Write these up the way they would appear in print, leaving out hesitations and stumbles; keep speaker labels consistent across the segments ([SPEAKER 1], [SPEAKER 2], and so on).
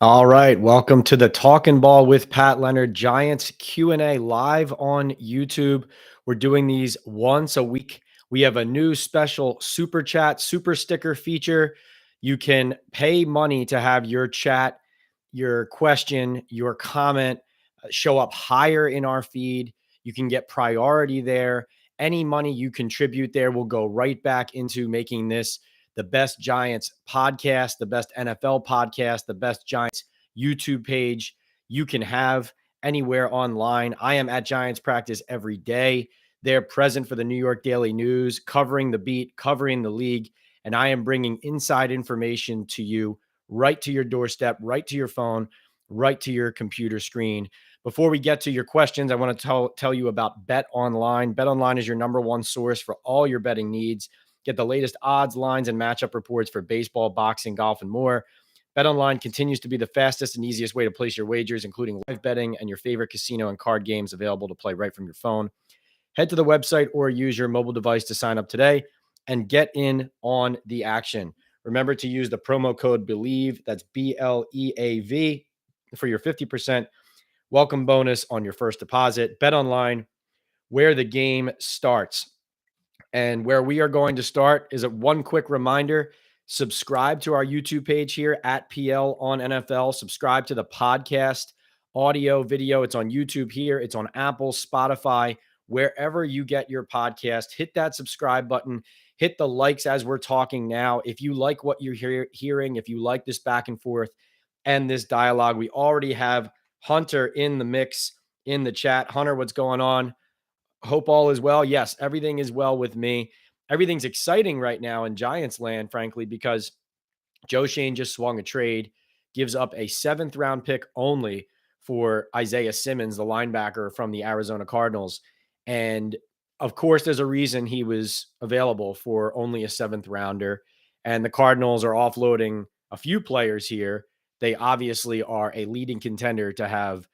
[SPEAKER 1] All right, welcome to the Talkin Ball with Pat Leonard Giants Q&A live on YouTube. We're doing these once a week. We have a new special super chat, super sticker feature. You can pay money to have your chat, your question, your comment show up higher in our feed. You can get priority there. Any money you contribute there will go right back into making this the best Giants podcast, the best NFL podcast, the best Giants YouTube page you can have anywhere online. I am at Giants practice every day. They're present for the New York Daily News, covering the beat, covering the league, and I am bringing inside information to you right to your doorstep, right to your phone, right to your computer screen. Before we get to your questions, I want to tell you about Bet Online. Bet Online is your number one source for all your betting needs. Get the latest odds, lines, and matchup reports for baseball, boxing, golf, and more. BetOnline continues to be the fastest and easiest way to place your wagers, including live betting and your favorite casino and card games available to play right from your phone. Head to the website or use your mobile device to sign up today and get in on the action. Remember to use the promo code BELIEVE, that's BLEAV, for your 50% welcome bonus on your first deposit. BetOnline, where the game starts. And where we are going to start is one quick reminder. Subscribe to our YouTube page here at PL on NFL. Subscribe to the podcast, audio, video. It's on YouTube here. It's on Apple, Spotify, wherever you get your podcast. Hit that subscribe button. Hit the likes as we're talking now. If you like what you're hearing, if you like this back and forth and this dialogue, we already have Hunter in the mix in the chat. Hunter, what's going on? Hope all is well. Yes, everything is well with me. Everything's exciting right now in Giants land, frankly, because Joe Shane just swung a trade, gives up a 7th round pick only for Isaiah Simmons, the linebacker from the Arizona Cardinals. And of course, there's a reason he was available for only a 7th rounder. And the Cardinals are offloading a few players here. They obviously are a leading contender to have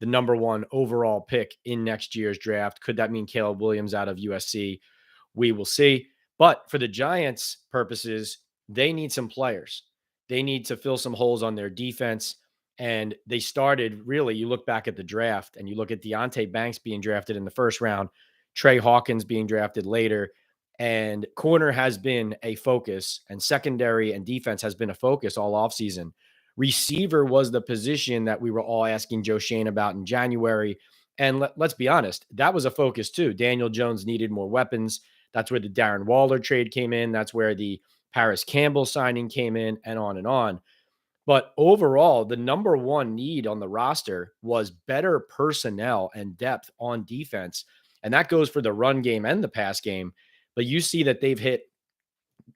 [SPEAKER 1] the number 1 overall pick in next year's draft. Could that mean Caleb Williams out of USC? We will see. But for the Giants' purposes, they need some players. They need to fill some holes on their defense. And they started, really, you look back at the draft and you look at Deonte Banks being drafted in the first round, Trey Hawkins being drafted later, and corner has been a focus, and secondary and defense has been a focus all offseason. Receiver was the position that we were all asking Joe Shane about in January. And let's be honest, that was a focus too. Daniel Jones needed more weapons. That's where the Darren Waller trade came in. That's where the Paris Campbell signing came in, and on and on. But overall, the number 1 need on the roster was better personnel and depth on defense. And that goes for the run game and the pass game. But you see that they've hit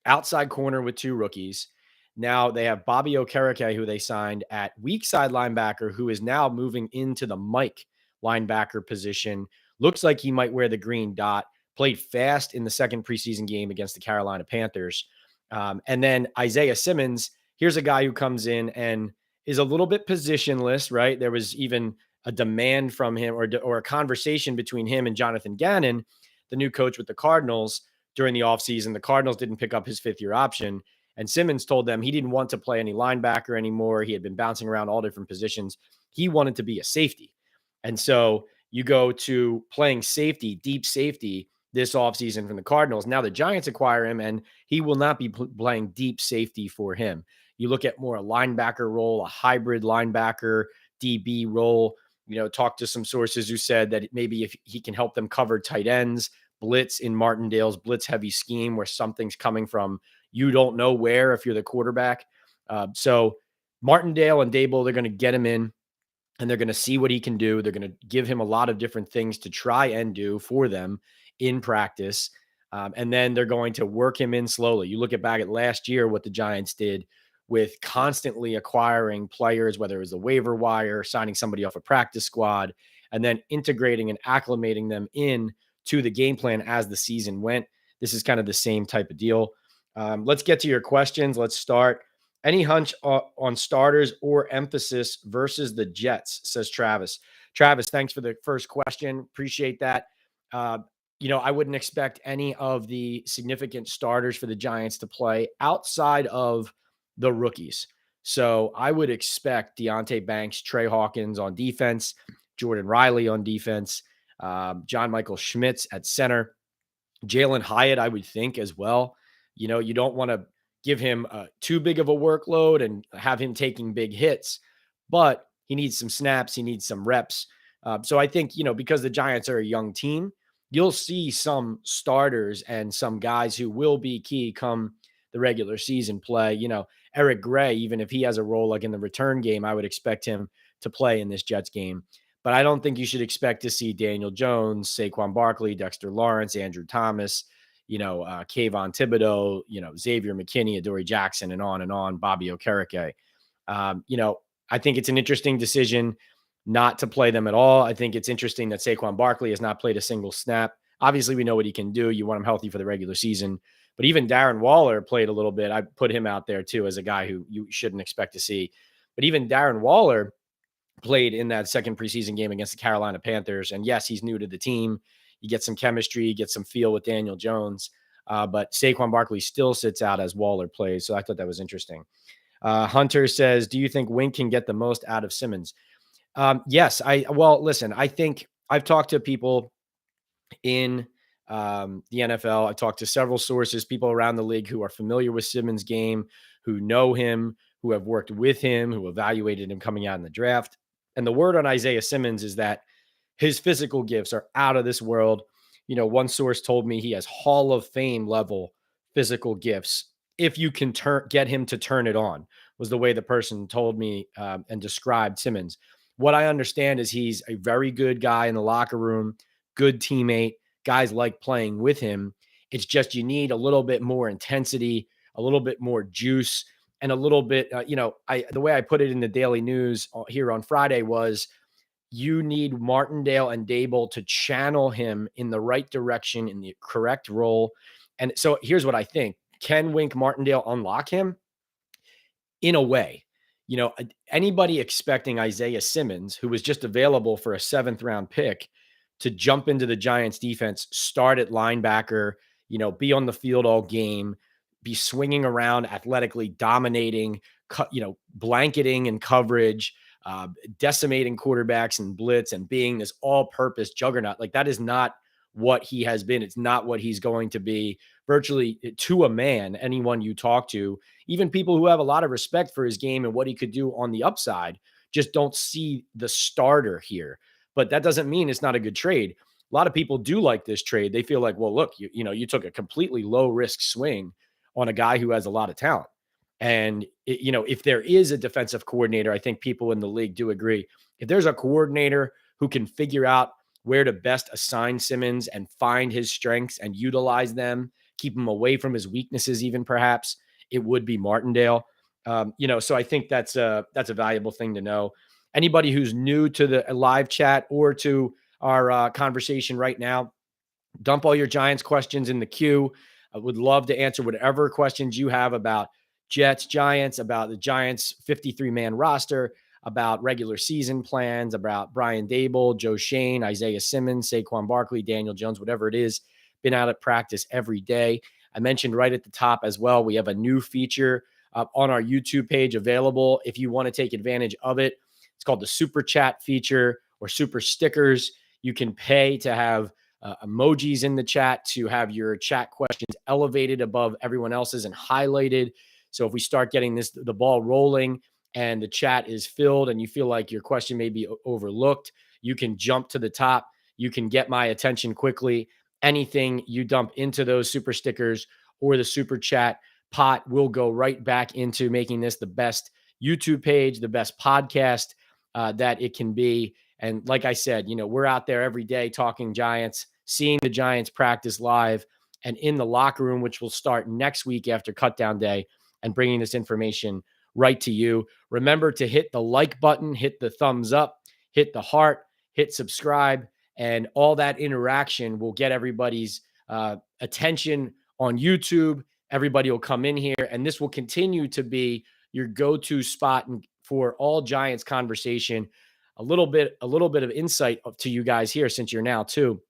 [SPEAKER 1] outside corner with 2 rookies. Now they have Bobby Okereke, who they signed at weak side linebacker, who is now moving into the Mike linebacker position. Looks like he might wear the green dot. Played fast in the second preseason game against the Carolina Panthers. And then Isaiah Simmons, here's a guy who comes in and is a little bit positionless, right? There was even a demand from him or a conversation between him and Jonathan Gannon, the new coach with the Cardinals, during the offseason. The Cardinals didn't pick up his 5th-year option. And Simmons told them he didn't want to play any linebacker anymore. He had been bouncing around all different positions. He wanted to be a safety. And so you go to playing safety, deep safety, this offseason from the Cardinals. Now the Giants acquire him, and he will not be playing deep safety for him. You look at more a linebacker role, a hybrid linebacker, DB role. Talk to some sources who said that maybe if he can help them cover tight ends, blitz in Martindale's blitz-heavy scheme where something's coming from you don't know where if you're the quarterback. So Martindale and Dable, they're going to get him in, and they're going to see what he can do. They're going to give him a lot of different things to try and do for them in practice. And then they're going to work him in slowly. You look back at last year, what the Giants did with constantly acquiring players, whether it was the waiver wire, signing somebody off a practice squad, and then integrating and acclimating them in to the game plan as the season went. This is kind of the same type of deal. Let's get to your questions. Let's start. Any hunch on starters or emphasis versus the Jets, says Travis. Travis, thanks for the first question. Appreciate that. I wouldn't expect any of the significant starters for the Giants to play outside of the rookies. So I would expect Deonte Banks, Trey Hawkins on defense, Jordan Riley on defense, John Michael Schmitz at center, Jalen Hyatt, I would think as well. You don't want to give him too big of a workload and have him taking big hits, but he needs some snaps. He needs some reps. So I think, because the Giants are a young team, you'll see some starters and some guys who will be key come the regular season play. Eric Gray, even if he has a role like in the return game, I would expect him to play in this Jets game. But I don't think you should expect to see Daniel Jones, Saquon Barkley, Dexter Lawrence, Andrew Thomas, Kayvon Thibodeau, Xavier McKinney, Adoree Jackson, and on, Bobby Okereke. I think it's an interesting decision not to play them at all. I think it's interesting that Saquon Barkley has not played a single snap. Obviously, we know what he can do. You want him healthy for the regular season. But even Darren Waller played a little bit. I put him out there, too, as a guy who you shouldn't expect to see. But even Darren Waller played in that second preseason game against the Carolina Panthers. And yes, he's new to the team. You get some chemistry, you get some feel with Daniel Jones. But Saquon Barkley still sits out as Waller plays. So I thought that was interesting. Hunter says, do you think Wink can get the most out of Simmons? Yes. Listen, I think I've talked to people in the NFL. I've talked to several sources, people around the league who are familiar with Simmons' game, who know him, who have worked with him, who evaluated him coming out in the draft. And the word on Isaiah Simmons is that his physical gifts are out of this world. One source told me he has Hall of Fame level physical gifts. If you can get him to turn it on, was the way the person told me and described Simmons. What I understand is he's a very good guy in the locker room, good teammate. Guys like playing with him. It's just you need a little bit more intensity, a little bit more juice, and a little bit, the way I put it in the Daily News here on Friday was you need Martindale and Dable to channel him in the right direction, in the correct role. And so here's what I think. Can Wink Martindale unlock him? In a way. Anybody expecting Isaiah Simmons, who was just available for a 7th round pick, to jump into the Giants defense, start at linebacker, be on the field all game, be swinging around athletically, dominating, blanketing in coverage, decimating quarterbacks and blitz, and being this all-purpose juggernaut. Like, that is not what he has been. It's not what he's going to be virtually to a man. Anyone you talk to, even people who have a lot of respect for his game and what he could do on the upside, just don't see the starter here. But that doesn't mean it's not a good trade. A lot of people do like this trade. They feel like, well, look, you took a completely low risk swing on a guy who has a lot of talent. And, if there is a defensive coordinator, I think people in the league do agree. If there's a coordinator who can figure out where to best assign Simmons and find his strengths and utilize them, keep him away from his weaknesses, even perhaps, it would be Martindale. So I think that's a valuable thing to know. Anybody who's new to the live chat or to our conversation right now, dump all your Giants questions in the queue. I would love to answer whatever questions you have about Jets, Giants, about the Giants 53-man roster, about regular season plans, about Brian Dable, Joe Shane, Isaiah Simmons, Saquon Barkley, Daniel Jones, whatever it is. Been out at practice every day. I mentioned right at the top as well, we have a new feature on our YouTube page available if you want to take advantage of it. It's called the Super Chat feature or Super Stickers. You can pay to have emojis in the chat, to have your chat questions elevated above everyone else's and highlighted. So if we start getting the ball rolling and the chat is filled and you feel like your question may be overlooked, you can jump to the top. You can get my attention quickly. Anything you dump into those super stickers or the super chat pot will go right back into making this the best YouTube page, the best podcast that it can be. And like I said, we're out there every day talking Giants, seeing the Giants practice live and in the locker room, which will start next week after cutdown day, and bringing this information right to you. Remember to hit the like button, hit the thumbs up, hit the heart, hit subscribe, and all that interaction will get everybody's attention on YouTube. Everybody will come in here, and this will continue to be your go-to spot for all Giants conversation. A little bit of insight to you guys here, since you're now too.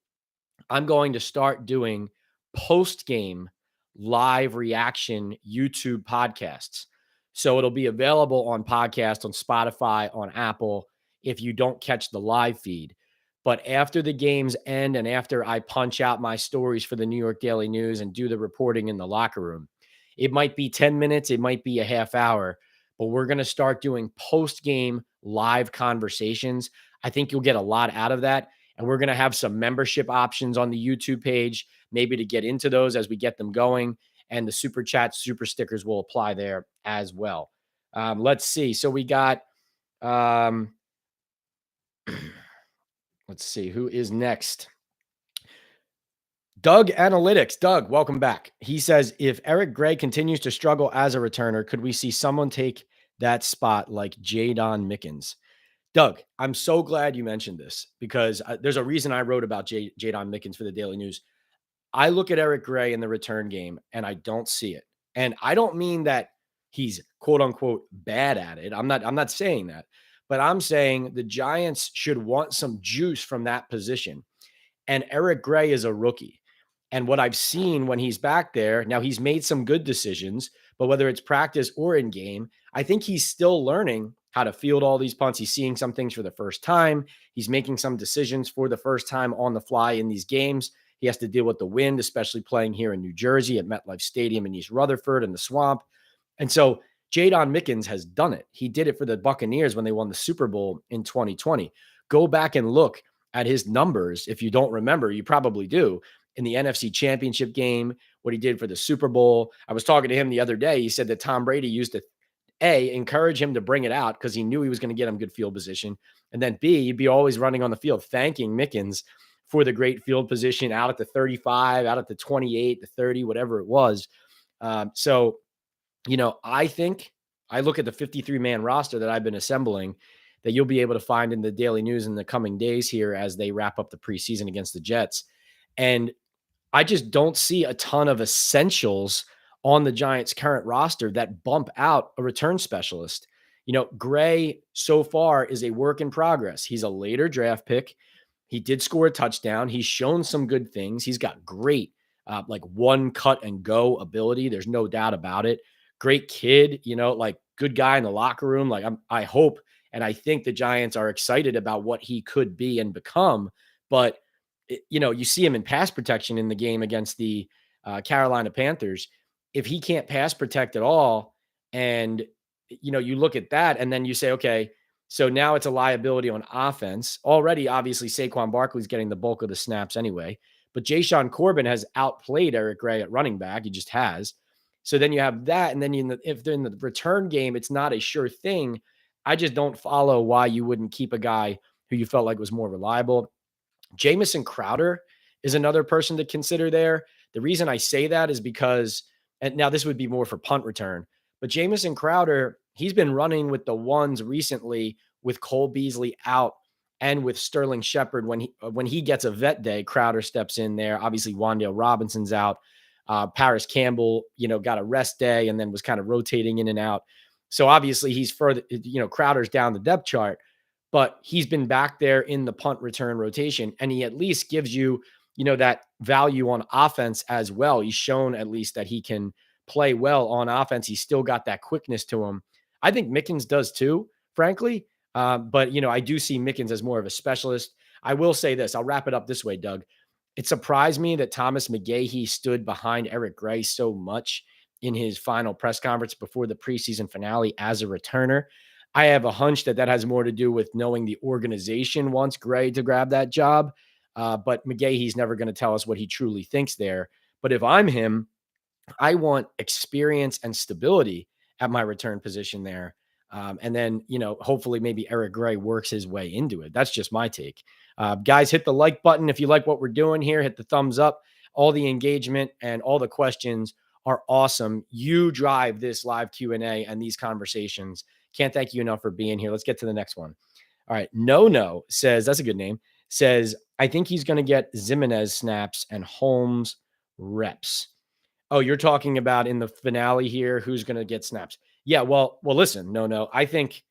[SPEAKER 1] I'm going to start doing post-game live reaction YouTube podcasts. So it'll be available on podcast, on Spotify, on Apple if you don't catch the live feed. But after the games end and after I punch out my stories for the New York Daily News and do the reporting in the locker room, it might be 10 minutes, it might be a half hour, but we're going to start doing post game live conversations. I think you'll get a lot out of that. And we're going to have some membership options on the YouTube page, maybe to get into those as we get them going. And the super chat, super stickers will apply there as well. Let's see. So we got, um, let's see who is next. Doug Analytics. Doug, welcome back. He says, if Eric Gray continues to struggle as a returner, could we see someone take that spot like Jadon Mickens? Doug, I'm so glad you mentioned this because there's a reason I wrote about Jadon Mickens for the Daily News. I look at Eric Gray in the return game and I don't see it. And I don't mean that he's quote unquote bad at it. I'm not saying that. But I'm saying the Giants should want some juice from that position. And Eric Gray is a rookie. And what I've seen when he's back there, now he's made some good decisions, but whether it's practice or in game, I think he's still learning how to field all these punts. He's seeing some things for the first time. He's making some decisions for the first time on the fly in these games. He has to deal with the wind, especially playing here in New Jersey at MetLife Stadium in East Rutherford in the swamp. And so Jadon Mickens has done it. He did it for the Buccaneers when they won the Super Bowl in 2020. Go back and look at his numbers. If you don't remember, you probably do. In the NFC Championship game, what he did for the Super Bowl. I was talking to him the other day. He said that Tom Brady used to, A, encourage him to bring it out because he knew he was going to get him good field position. And then B, he'd be always running on the field, thanking Mickens for the great field position out at the 35, out at the 28, the 30, whatever it was. So, I think I look at the 53-man roster that I've been assembling that you'll be able to find in the Daily News in the coming days here as they wrap up the preseason against the Jets. And I just don't see a ton of essentials on the Giants' current roster that bump out a return specialist. Gray so far is a work in progress. He's a later draft pick. He did score a touchdown. He's shown some good things. He's got great, one cut and go ability. There's no doubt about it. Great kid, good guy in the locker room. I hope and I think the Giants are excited about what he could be and become. But you see him in pass protection in the game against the Carolina Panthers. If he can't pass protect at all, and you look at that, and then you say, okay, so now it's a liability on offense. Already, obviously, Saquon Barkley's getting the bulk of the snaps anyway, but Jashaun Corbin has outplayed Eric Gray at running back. He just has. So then you have that, and then if they're in the return game, it's not a sure thing. I just don't follow why you wouldn't keep a guy who you felt like was more reliable. Jamison Crowder is another person to consider there. The reason I say that is because, and now this would be more for punt return, but Jamison Crowder, he's been running with the ones recently with Cole Beasley out and with Sterling Shepard. When he gets a vet day, Crowder steps in there. Obviously, Wan'Dale Robinson's out. Paris Campbell, got a rest day and then was kind of rotating in and out. So obviously he's further, Crowder's down the depth chart, but he's been back there in the punt return rotation, and he at least gives you, that value on offense as well. He's shown at least that he can play well on offense. He's still got that quickness to him. I think Mickens does too, frankly. But I do see Mickens as more of a specialist. I will say this. I'll wrap it up this way, Doug. It surprised me that Thomas McGahee stood behind Eric Gray so much in his final press conference before the preseason finale as a returner. I have a hunch that has more to do with knowing the organization wants Gray to grab that job. But McGahee's never going to tell us what he truly thinks there. But if I'm him, I want experience and stability at my return position there. And then, hopefully maybe Eric Gray works his way into it. That's just my take. Guys, hit the like button if you like what we're doing here. Hit the thumbs up. All the engagement and all the questions are awesome. You drive this live Q&A and these conversations. Can't thank you enough for being here. Let's get to the next one. All right. No says, that's a good name, says, I think he's going to get Zimenez snaps and Holmes reps. Oh, you're talking about in the finale here, who's going to get snaps? Yeah, well, listen, no. I think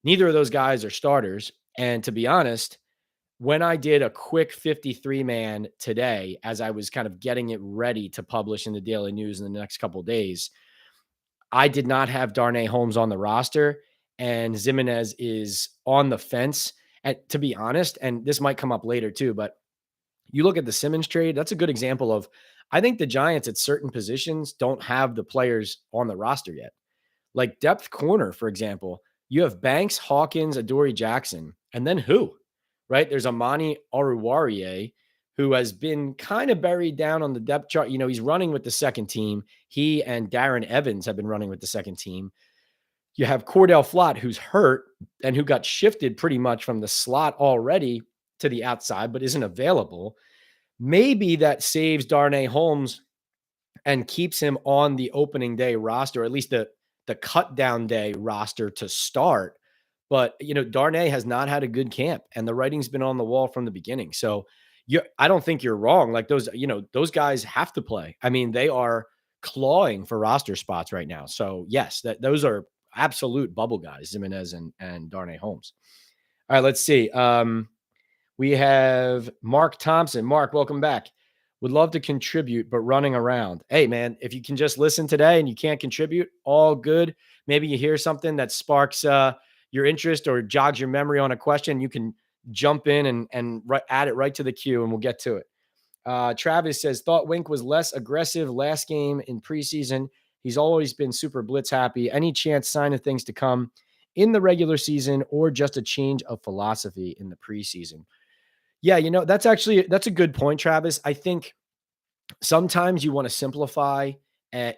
[SPEAKER 1] neither of those guys are starters. And to be honest, when I did a quick 53-man today, as I was kind of getting it ready to publish in the Daily News in the next couple of days, I did not have Darnay Holmes on the roster, and Zimenez is on the fence. And to be honest, and this might come up later too, but you look at the Simmons trade, that's a good example of I think the Giants at certain positions don't have the players on the roster yet. Like depth corner, for example, you have Banks, Hawkins, Adoree Jackson, and then who? Right? There's Amani Oruwariye, who has been kind of buried down on the depth chart. You know, he's running with the second team. He and Darren Evans have been running with the second team. You have Cordell Flott, who's hurt and who got shifted pretty much from the slot already to the outside, but isn't available. Maybe that saves Darnay Holmes and keeps him on the opening day roster, or at least the cut down day roster to start. But you know, Darnay has not had a good camp, and the writing's been on the wall from the beginning. So I don't think you're wrong. Like those, you know, those guys have to play. I mean, they are clawing for roster spots right now. So yes, those are absolute bubble guys, Jimenez and Darnay Holmes. All right, let's see. We have Mark Thompson. Mark, welcome back. Would love to contribute, but running around. Hey, man, if you can just listen today and you can't contribute, all good. Maybe you hear something that sparks your interest or jogs your memory on a question. You can jump in and add it right to the queue, and we'll get to it. Travis says, thought Wink was less aggressive last game in preseason. He's always been super blitz happy. Any chance sign of things to come in the regular season or just a change of philosophy in the preseason? Yeah, you know, that's a good point, Travis. I think sometimes you want to simplify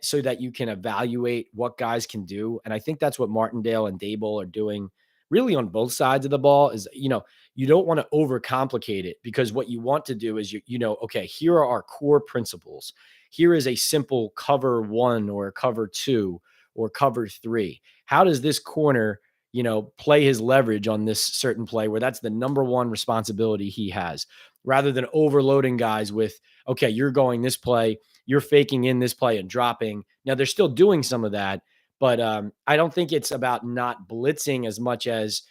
[SPEAKER 1] so that you can evaluate what guys can do. And I think that's what Martindale and Dable are doing really on both sides of the ball is, you know, you don't want to overcomplicate it because what you want to do is, you know, okay, here are our core principles. Here is a simple cover one or cover two or cover three. How does this corner, you know, play his leverage on this certain play where that's the number one responsibility he has rather than overloading guys with, okay, you're going this play, you're faking in this play and dropping. Now they're still doing some of that, but I don't think it's about not blitzing as much as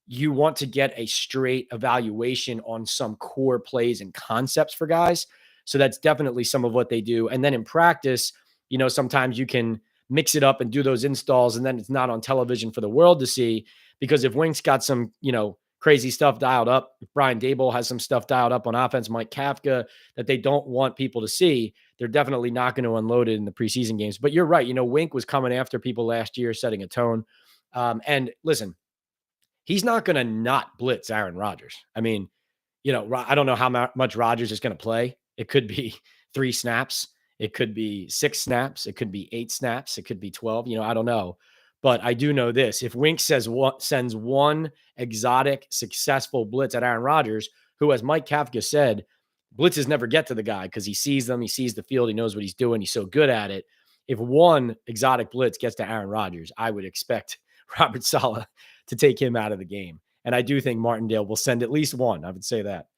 [SPEAKER 1] you want to get a straight evaluation on some core plays and concepts for guys. So that's definitely some of what they do. And then in practice, you know, sometimes you can mix it up and do those installs, and then it's not on television for the world to see. Because if Wink's got some, you know, crazy stuff dialed up, if Brian Dable has some stuff dialed up on offense, Mike Kafka, that they don't want people to see, they're definitely not going to unload it in the preseason games. But you're right. You know, Wink was coming after people last year, setting a tone. And listen, he's not going to not blitz Aaron Rodgers. I mean, you know, I don't know how much Rodgers is going to play. It could be 3 snaps. It could be 6 snaps. It could be 8 snaps. It could be 12. You know, I don't know. But I do know this. If Wink sends one exotic, successful blitz at Aaron Rodgers, who, as Mike Kafka said, blitzes never get to the guy because he sees them. He sees the field. He knows what he's doing. He's so good at it. If one exotic blitz gets to Aaron Rodgers, I would expect Robert Saleh to take him out of the game. And I do think Martindale will send at least one. I would say that.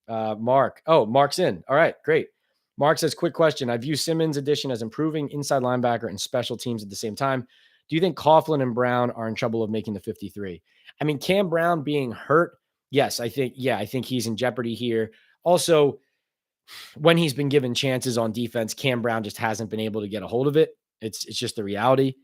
[SPEAKER 1] Mark. Oh, Mark's in. All right, great. Mark says, quick question. I view Simmons' addition as improving inside linebacker and special teams at the same time. Do you think Coughlin and Brown are in trouble of making the 53? I mean, Cam Brown being hurt, yes, I think he's in jeopardy here. Also, when he's been given chances on defense, Cam Brown just hasn't been able to get a hold of it. It's just the reality.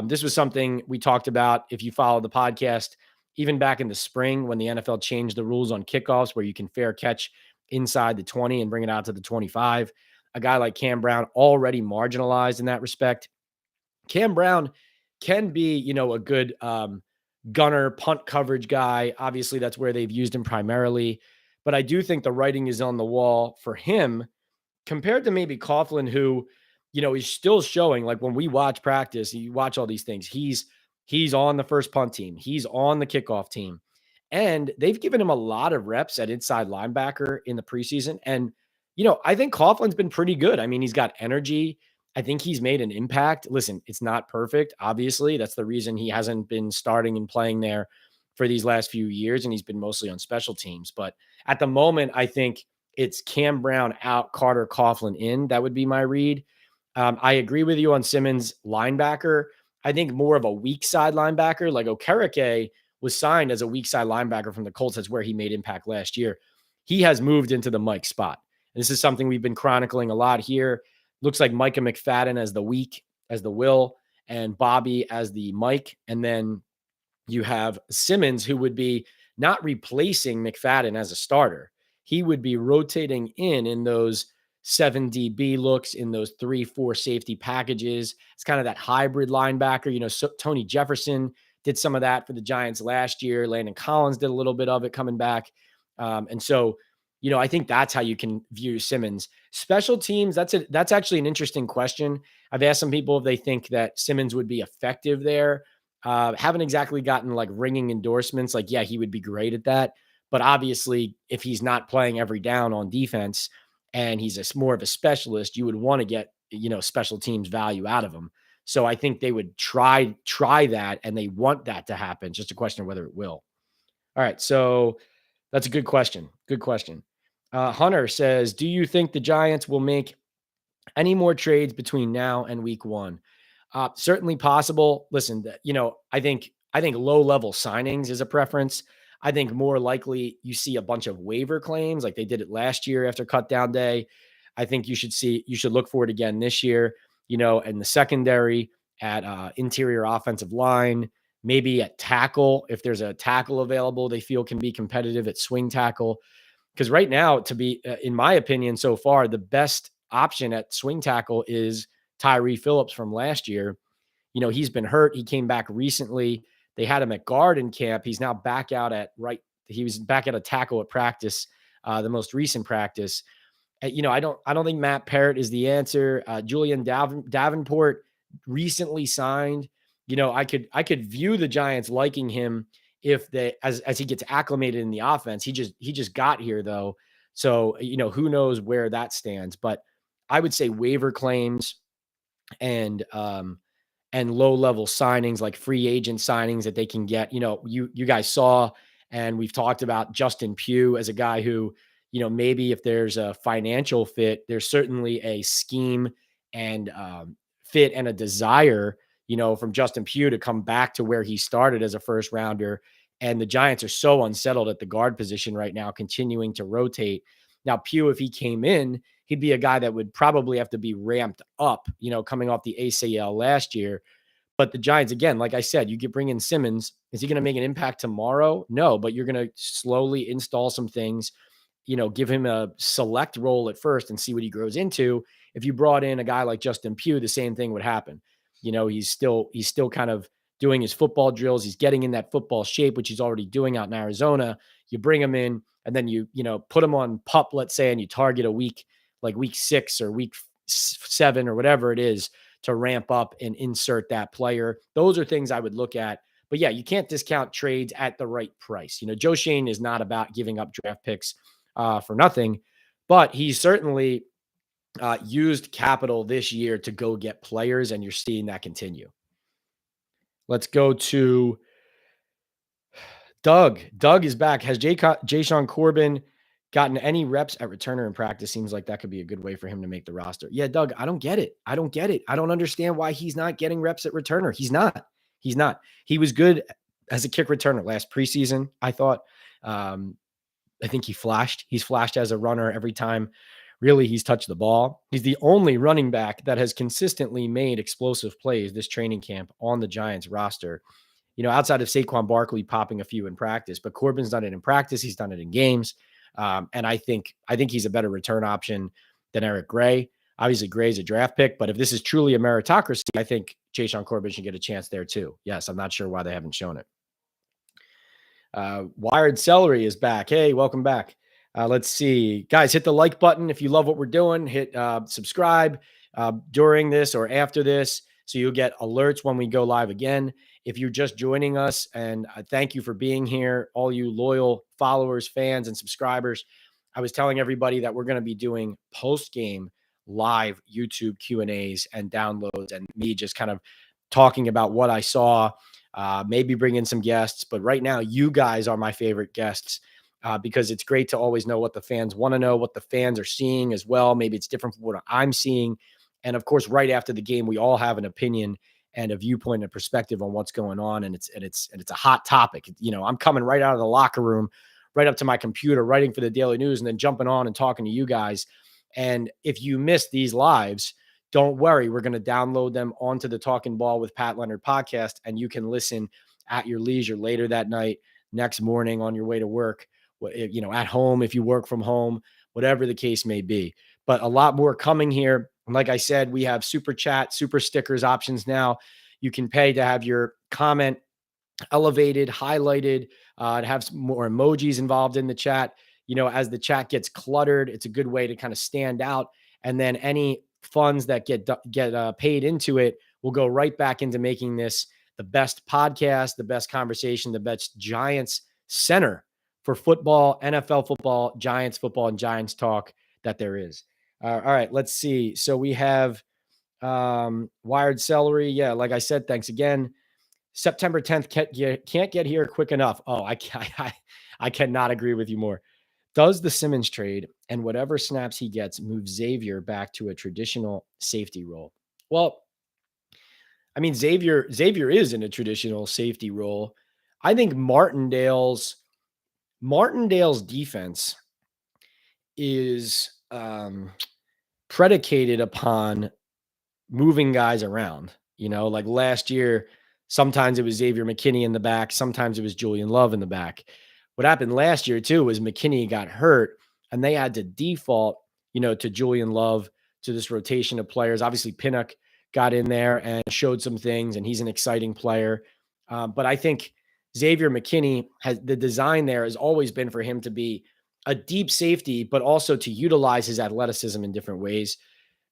[SPEAKER 1] This was something we talked about if you follow the podcast, even back in the spring when the NFL changed the rules on kickoffs where you can fair catch inside the 20 and bring it out to the 25. A guy like Cam Brown already marginalized in that respect. Cam Brown can be, you know, a good gunner punt coverage guy. Obviously, that's where they've used him primarily. But I do think the writing is on the wall for him compared to maybe Coughlin, who, you know, is still showing, like when we watch practice, you watch all these things. He's on the first punt team. He's on the kickoff team. And they've given him a lot of reps at inside linebacker in the preseason. And, you know, I think Coughlin's been pretty good. I mean, he's got energy. I think he's made an impact. Listen, it's not perfect, obviously. That's the reason he hasn't been starting and playing there for these last few years, and he's been mostly on special teams. But at the moment, I think it's Cam Brown out, Carter Coughlin in. That would be my read. I agree with you on Simmons linebacker. I think more of a weak side linebacker, like Okereke was signed as a weak side linebacker from the Colts. That's where he made impact last year. He has moved into the Mike spot. And this is something we've been chronicling a lot here. Looks like Micah McFadden as the weak, as the will, and Bobby as the Mike. And then you have Simmons, who would be not replacing McFadden as a starter. He would be rotating in those 7 DB looks, in those 3-4 safety packages. It's kind of that hybrid linebacker. So Tony Jefferson did some of that for the Giants last year. Landon Collins did a little bit of it coming back. And so, I think that's how you can view Simmons. Special teams, that's actually an interesting question. I've asked some people if they think that Simmons would be effective there. Haven't exactly gotten like ringing endorsements. Like, yeah, he would be great at that. But obviously, if he's not playing every down on defense and he's more of a specialist, you would want to get, special teams value out of him. So I think they would try that, and they want that to happen. Just a question of whether it will. All right. So that's a good question. Good question. Hunter says, do you think the Giants will make any more trades between now and week 1? Certainly possible. Listen, I think low-level signings is a preference. I think more likely you see a bunch of waiver claims like they did it last year after cutdown day. I think you should look for it again this year, in the secondary, at interior offensive line, maybe at tackle. If there's a tackle available, they feel can be competitive at swing tackle. Because right now, to be, in my opinion, so far, the best option at swing tackle is Tyree Phillips from last year. He's been hurt. He came back recently. They had him at guard in camp. He's now back out at right. He was back at a tackle at practice, the most recent practice. I don't think Matt Parrott is the answer. Julian Davenport recently signed. I could view the Giants liking him if they, as he gets acclimated in the offense. He just got here though. So, who knows where that stands, but I would say waiver claims and low-level signings, like free agent signings that they can get. You guys saw, and we've talked about Justin Pugh as a guy who, maybe if there's a financial fit, there's certainly a scheme and fit and a desire, from Justin Pugh to come back to where he started as a first rounder. And the Giants are so unsettled at the guard position right now, continuing to rotate. Now, Pugh, if he came in, he'd be a guy that would probably have to be ramped up, coming off the ACL last year. But the Giants, again, like I said, you could bring in Simmons. Is he going to make an impact tomorrow? No, but you're going to slowly install some things, give him a select role at first and see what he grows into. If you brought in a guy like Justin Pugh, the same thing would happen. He's still kind of doing his football drills. He's getting in that football shape, which he's already doing out in Arizona. You bring him in and then you put him on PUP, let's say, and you target a week, like week 6 or week 7 or whatever it is, to ramp up and insert that player. Those are things I would look at. But yeah, you can't discount trades at the right price. Joe Schoen is not about giving up draft picks for nothing, but he certainly used capital this year to go get players, and you're seeing that continue. Let's go to Doug. Doug is back. Has Jashaun Corbin gotten any reps at returner in practice? Seems like that could be a good way for him to make the roster. Yeah, Doug, I don't get it. I don't understand why he's not getting reps at returner. He's not. He was good as a kick returner last preseason, I thought. I think he flashed. He's flashed as a runner every time really he's touched the ball. He's the only running back that has consistently made explosive plays this training camp on the Giants roster. Outside of Saquon Barkley popping a few in practice, but Corbin's done it in practice. He's done it in games. And I think he's a better return option than Eric Gray. Obviously, Gray's a draft pick, but if this is truly a meritocracy, I think Jashaun Corbin should get a chance there too. Yes, I'm not sure why they haven't shown it. Wired Celery is back. Hey, welcome back. Let's see. Guys, hit the like button if you love what we're doing. Hit subscribe during this or after this so you'll get alerts when we go live again. If you're just joining us, and thank you for being here, all you loyal followers, fans, and subscribers. I was telling everybody that we're going to be doing post-game live YouTube Q&As and downloads, and me just kind of talking about what I saw, maybe bring in some guests. But right now, you guys are my favorite guests because it's great to always know what the fans want to know, what the fans are seeing as well. Maybe it's different from what I'm seeing. And of course, right after the game, we all have an opinion and a viewpoint and perspective on what's going on. And it's a hot topic. I'm coming right out of the locker room, right up to my computer, writing for the Daily News, and then jumping on and talking to you guys. And if you miss these lives, don't worry, we're going to download them onto the Talkin Ball with Pat Leonard podcast, and you can listen at your leisure later that night, next morning on your way to work, at home, if you work from home, whatever the case may be. But a lot more coming here. And like I said, we have super chat, super stickers options now. You can pay to have your comment elevated, highlighted, to have some more emojis involved in the chat. As the chat gets cluttered, it's a good way to kind of stand out. And then any funds that get paid into it will go right back into making this the best podcast, the best conversation, the best Giants center for football, NFL football, Giants football, and Giants talk that there is. All right, let's see. So we have Wired Celery. Yeah, like I said, thanks again. September 10th can't get here quick enough. Oh, I cannot agree with you more. Does the Simmons trade and whatever snaps he gets move Xavier back to a traditional safety role? Well, I mean, Xavier is in a traditional safety role. I think Martindale's defense is predicated upon moving guys around. Like last year, sometimes it was Xavier McKinney in the back. Sometimes it was Julian Love in the back. What happened last year too was McKinney got hurt and they had to default, to Julian Love, to this rotation of players. Obviously Pinnock got in there and showed some things, and he's an exciting player. But I think Xavier McKinney the design there has always been for him to be a deep safety, but also to utilize his athleticism in different ways.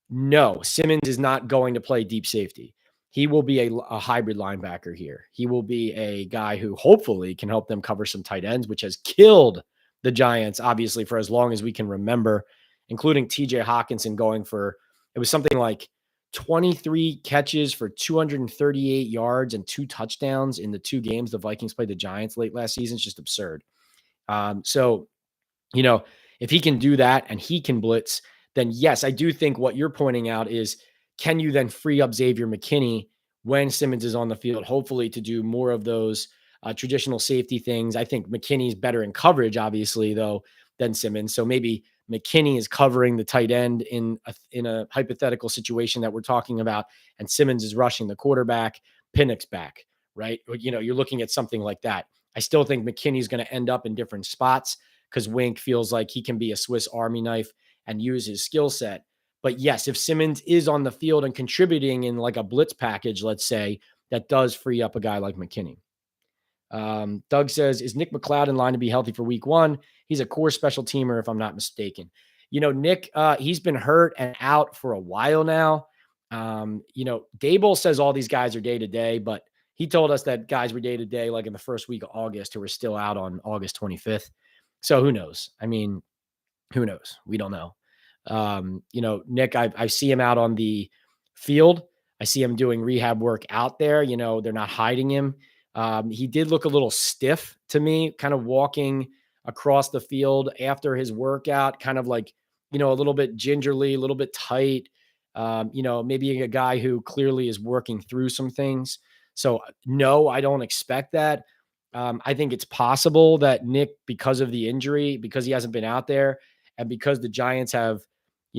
[SPEAKER 1] No, Simmons is not going to play deep safety. He will be a hybrid linebacker here. He will be a guy who hopefully can help them cover some tight ends, which has killed the Giants, obviously, for as long as we can remember, including TJ Hawkinson going for, it was something like 23 catches for 238 yards and 2 touchdowns in the 2 games the Vikings played the Giants late last season. It's just absurd. So, if he can do that and he can blitz, then yes, I do think what you're pointing out is, can you then free up Xavier McKinney when Simmons is on the field, hopefully to do more of those traditional safety things. I think McKinney's better in coverage, obviously, though, than Simmons. So maybe McKinney is covering the tight end in a hypothetical situation that we're talking about, and Simmons is rushing the quarterback, Pinnock's back, right? You're looking at something like that. I still think McKinney's going to end up in different spots because Wink feels like he can be a Swiss Army knife and use his skill set. But yes, if Simmons is on the field and contributing in like a blitz package, let's say, that does free up a guy like McKinney. Doug says, is Nick McLeod in line to be healthy for week 1? He's a core special teamer, if I'm not mistaken. Nick, he's been hurt and out for a while now. Dable says all these guys are day to day, but he told us that guys were day to day like in the first week of August who were still out on August 25th. So who knows? I mean, who knows? We don't know. Nick, I see him out on the field. I see him doing rehab work out there. They're not hiding him. He did look a little stiff to me, kind of walking across the field after his workout, kind of like, a little bit gingerly, a little bit tight. Maybe a guy who clearly is working through some things. So no, I don't expect that. I think it's possible that Nick, because of the injury, because he hasn't been out there, and because the Giants have,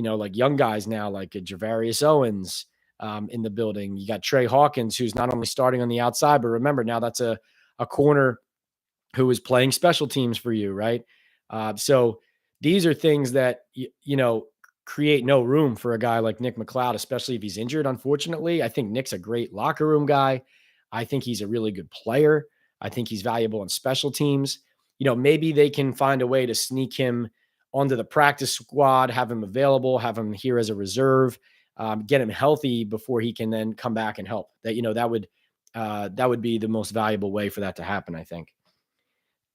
[SPEAKER 1] like young guys now, like a Javarius Owens in the building. You got Trey Hawkins, who's not only starting on the outside, but remember now that's a corner who is playing special teams for you, right? So these are things that, create no room for a guy like Nick McLeod, especially if he's injured, unfortunately. I think Nick's a great locker room guy. I think he's a really good player. I think he's valuable in special teams. Maybe they can find a way to sneak him onto the practice squad, have him available, have him here as a reserve, get him healthy before he can then come back and help. That would be the most valuable way for that to happen, I think.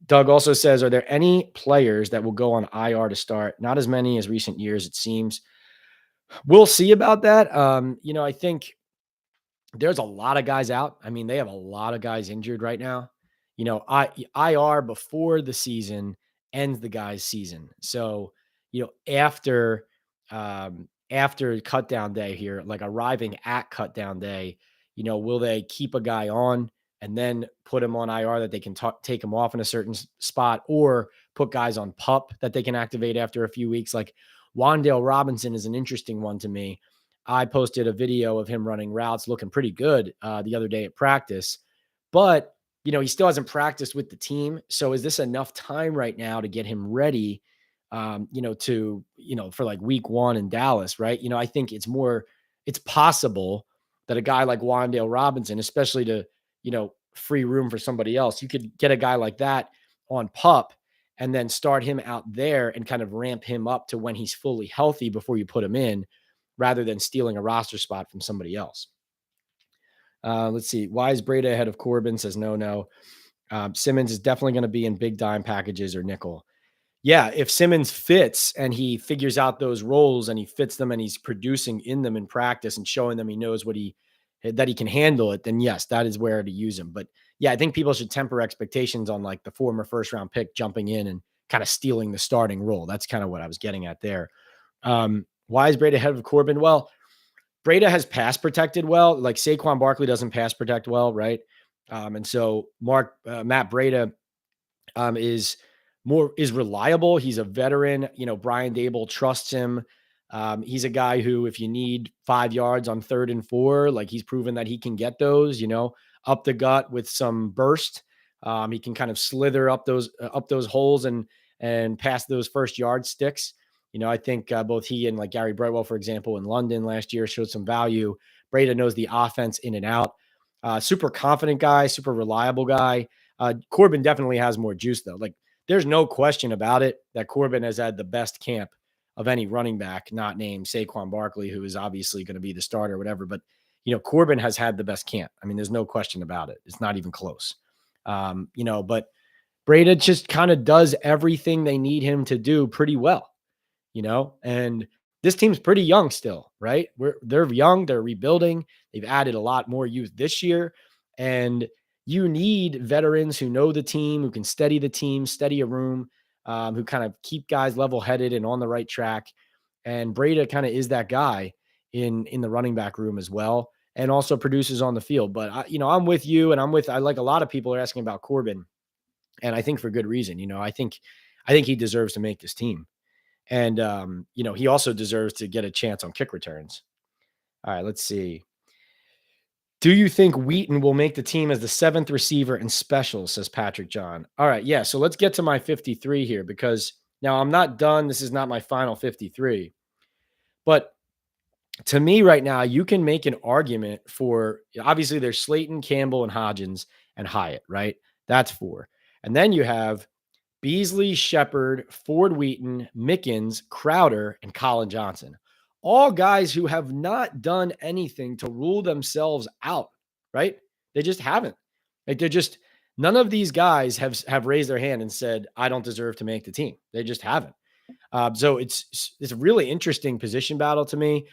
[SPEAKER 1] Doug also says, are there any players that will go on IR to start? Not as many as recent years, it seems. We'll see about that. I think there's a lot of guys out. I mean, they have a lot of guys injured right now. IR before the season ends the guy's season. So, after cutdown day here, like arriving at cutdown day, will they keep a guy on and then put him on IR that they can take him off in a certain spot, or put guys on PUP that they can activate after a few weeks? Like Wan'Dale Robinson is an interesting one to me. I posted a video of him running routes looking pretty good the other day at practice. But, he still hasn't practiced with the team. So is this enough time right now to get him ready, for like week 1 in Dallas, right? I think it's possible that a guy like Wan'Dale Robinson, especially to, free room for somebody else, you could get a guy like that on PUP and then start him out there and kind of ramp him up to when he's fully healthy before you put him in, rather than stealing a roster spot from somebody else. Let's see. Why is Breda ahead of Corbin? Says no. Simmons is definitely going to be in big dime packages or nickel. Yeah, if Simmons fits and he figures out those roles and he fits them and he's producing in them in practice and showing them he knows that he can handle it, then yes, that is where to use him. But yeah, I think people should temper expectations on like the former first round pick jumping in and kind of stealing the starting role. That's kind of what I was getting at there. Why is Breda ahead of Corbin? Well, Breda has pass protected well. Like Saquon Barkley doesn't pass protect well, right? And so Matt Breda is reliable. He's a veteran. Brian Dable trusts him. He's a guy who, if you need 5 yards on 3rd and 4, like he's proven that he can get those, up the gut with some burst. He can kind of slither up those holes and pass those first yard sticks. I think both he and like Gary Brightwell, for example, in London last year showed some value. Breda knows the offense in and out. Super confident guy, super reliable guy. Corbin definitely has more juice though. Like there's no question about it that Corbin has had the best camp of any running back, not named Saquon Barkley, who is obviously going to be the starter or whatever. But, Corbin has had the best camp. I mean, there's no question about it. It's not even close. But Breda just kind of does everything they need him to do pretty well, and this team's pretty young still, right? They're young, they're rebuilding. They've added a lot more youth this year. And you need veterans who know the team, who can steady the team, steady a room, who kind of keep guys level-headed and on the right track. And Breda kind of is that guy in the running back room as well, and also produces on the field. But I'm with you, and I like a lot of people are asking about Corbin, and I think for good reason. I think he deserves to make this team. And, he also deserves to get a chance on kick returns. All right, let's see. Do you think Wheaton will make the team as the 7th receiver in special, says Patrick John. All right, yeah, so let's get to my 53 here, because now I'm not done. This is not my final 53. But to me right now, you can make an argument for, obviously there's Slayton, Campbell, and Hodgins and Hyatt, right? That's 4. And then you have Beasley, Shepard, Ford Wheaton, Mickens, Crowder, and Colin Johnson. All guys who have not done anything to rule themselves out, right? They just haven't. Like none of these guys have raised their hand and said, I don't deserve to make the team. They just haven't. So it's a really interesting position battle to me.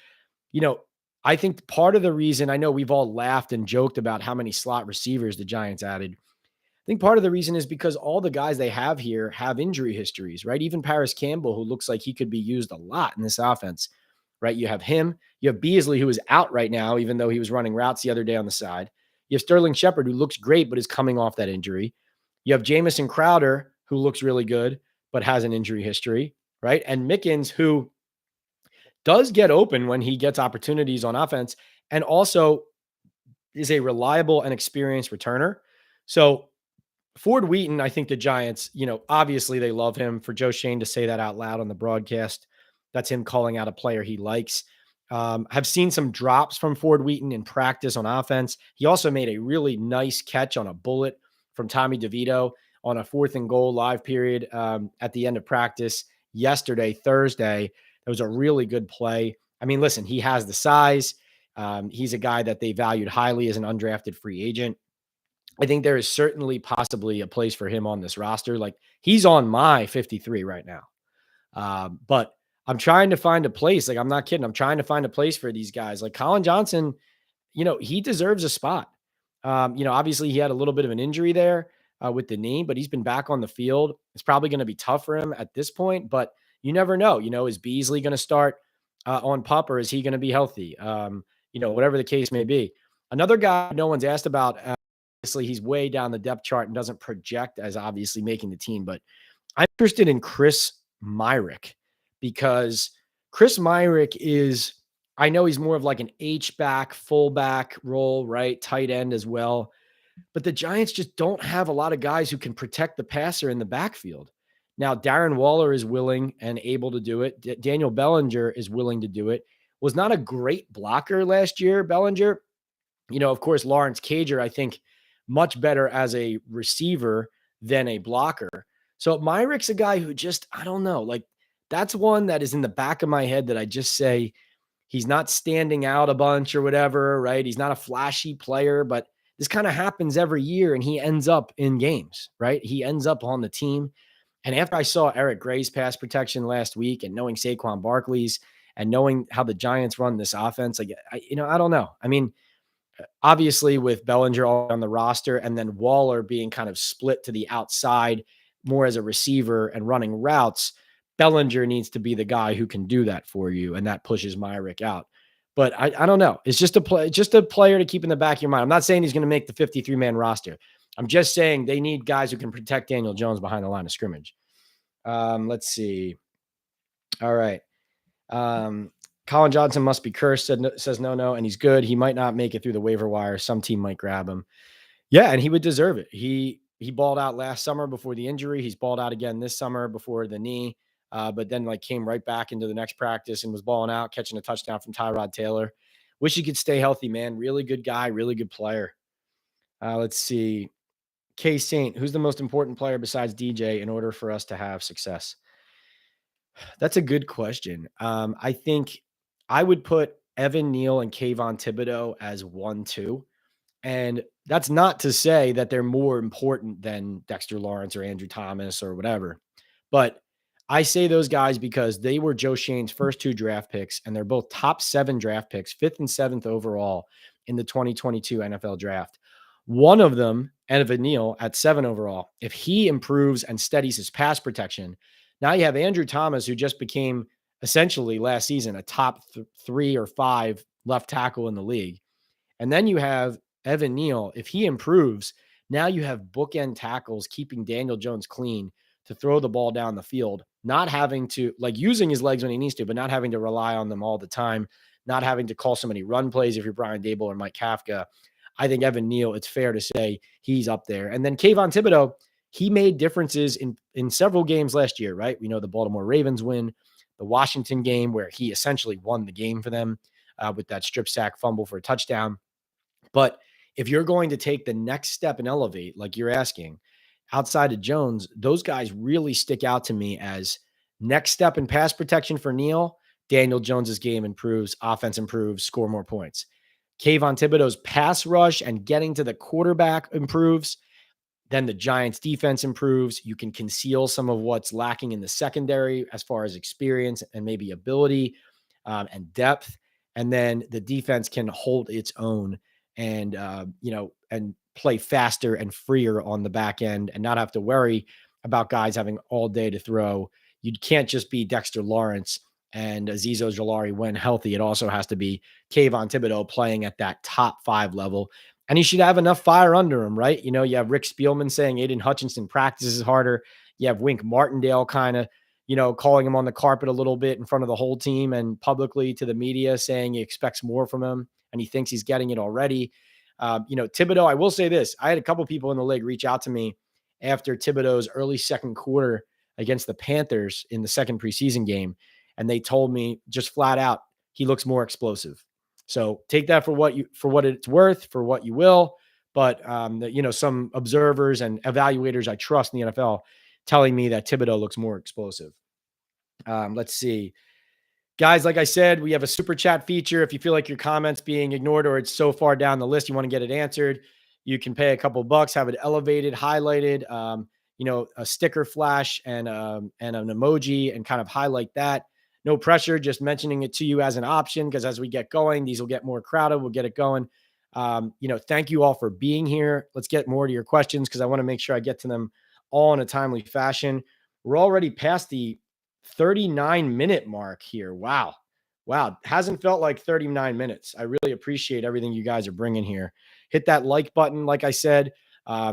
[SPEAKER 1] I think part of the reason, I know we've all laughed and joked about how many slot receivers the Giants added. I think part of the reason is because all the guys they have here have injury histories, right? Even Paris Campbell, who looks like he could be used a lot in this offense, right? You have him. You have Beasley, who is out right now, even though he was running routes the other day on the side. You have Sterling Shepard, who looks great, but is coming off that injury. You have Jamison Crowder, who looks really good, but has an injury history, right? And Mickens, who does get open when he gets opportunities on offense, and also is a reliable and experienced returner. So Ford Wheaton, I think the Giants, obviously they love him. For Joe Shane to say that out loud on the broadcast, that's him calling out a player he likes. Have seen some drops from Ford Wheaton in practice on offense. He also made a really nice catch on a bullet from Tommy DeVito on a 4th and goal live period at the end of practice yesterday, Thursday. It was a really good play. I mean, listen, he has the size. He's a guy that they valued highly as an undrafted free agent. I think there is certainly possibly a place for him on this roster. Like he's on my 53 right now. But I'm trying to find a place. Like, I'm not kidding. I'm trying to find a place for these guys. Like Colin Johnson, he deserves a spot. Obviously he had a little bit of an injury there with the knee, but he's been back on the field. It's probably going to be tough for him at this point, but you never know. Is Beasley going to start on PUP, or is he going to be healthy? Whatever the case may be. Another guy no one's asked about, obviously he's way down the depth chart and doesn't project as obviously making the team, but I'm interested in Chris Myrick, because Chris Myrick is I know he's more of like an H-back, fullback role, right? Tight end as well. But the Giants just don't have a lot of guys who can protect the passer in the backfield. Now, Darren Waller is willing and able to do it. Daniel Bellinger is willing to do it. Was not a great blocker last year, Bellinger. Of course, Lawrence Cager, I think, much better as a receiver than a blocker. So Myrick's a guy who just, I don't know, like that's one that is in the back of my head that I just say he's not standing out a bunch or whatever, right? He's not a flashy player, but this kind of happens every year and he ends up in games, right? He ends up on the team. And after I saw Eric Gray's pass protection last week and knowing Saquon Barkley's and knowing how the Giants run this offense, like, I don't know. I mean, obviously with Bellinger on the roster and then Waller being kind of split to the outside more as a receiver and running routes, Bellinger needs to be the guy who can do that for you. And that pushes Myrick out. But I don't know. It's just a player to keep in the back of your mind. I'm not saying he's going to make the 53-man roster. I'm just saying they need guys who can protect Daniel Jones behind the line of scrimmage. Let's see. All right. Colin Johnson must be cursed, says no, and he's good. He might not make it through the waiver wire. Some team might grab him. Yeah, and he would deserve it. He balled out last summer before the injury. He's balled out again this summer before the knee, but then came right back into the next practice and was balling out, catching a touchdown from Tyrod Taylor. Wish he could stay healthy, man. Really good guy, really good player. Let's see. K Saint, who's the most important player besides DJ in order for us to have success? That's a good question. I think I would put Evan Neal and Kayvon Thibodeau as 1-2. And that's not to say that they're more important than Dexter Lawrence or Andrew Thomas or whatever. But I say those guys because they were Joe Shane's first 2 draft picks, and they're both top 7 draft picks, 5th and 7th overall in the 2022 NFL draft. One of them, Evan Neal, at 7 overall, if he improves and steadies his pass protection, now you have Andrew Thomas, who just became essentially last season a top 3 or 5 left tackle in the league. And then you have Evan Neal. If he improves, now you have bookend tackles keeping Daniel Jones clean to throw the ball down the field, not having to using his legs when he needs to, but not having to rely on them all the time, not having to call so many run plays if you're Brian Dable or Mike Kafka. I think Evan Neal, it's fair to say he's up there. And then Kayvon Thibodeau, he made differences in several games last year, right? We know the Baltimore Ravens win, the Washington game where he essentially won the game for them with that strip sack fumble for a touchdown. But if you're going to take the next step and elevate, like you're asking, outside of Jones, those guys really stick out to me as next step in pass protection for Neal. Daniel Jones's game improves, offense improves, score more points. Kayvon Thibodeau's pass rush and getting to the quarterback improves. Then the Giants defense improves. You can conceal some of what's lacking in the secondary as far as experience and maybe ability and depth. And then the defense can hold its own and, and play faster and freer on the back end and not have to worry about guys having all day to throw. You can't just be Dexter Lawrence and Azeez Ojulari when healthy. It also has to be Kayvon Thibodeau playing at that top 5 level. And he should have enough fire under him, right? You have Rick Spielman saying Aiden Hutchinson practices harder. You have Wink Martindale kind of, calling him on the carpet a little bit in front of the whole team and publicly to the media saying he expects more from him and he thinks he's getting it already. Thibodeau, I will say this. I had a couple people in the league reach out to me after Thibodeau's early second quarter against the Panthers in the second preseason game. And they told me just flat out, he looks more explosive. So take that for what it's worth, for what you will. But, some observers and evaluators I trust in the NFL telling me that Thibodeau looks more explosive. Let's see. Guys, like I said, we have a super chat feature. If you feel like your comment's being ignored or it's so far down the list, you want to get it answered, you can pay a couple bucks, have it elevated, highlighted, a sticker flash and an emoji and kind of highlight that. No pressure, just mentioning it to you as an option because as we get going, these will get more crowded. We'll get it going. Thank you all for being here. Let's get more to your questions because I want to make sure I get to them all in a timely fashion. We're already past the 39-minute mark here. Wow. Hasn't felt like 39 minutes. I really appreciate everything you guys are bringing here. Hit that like button. Like I said,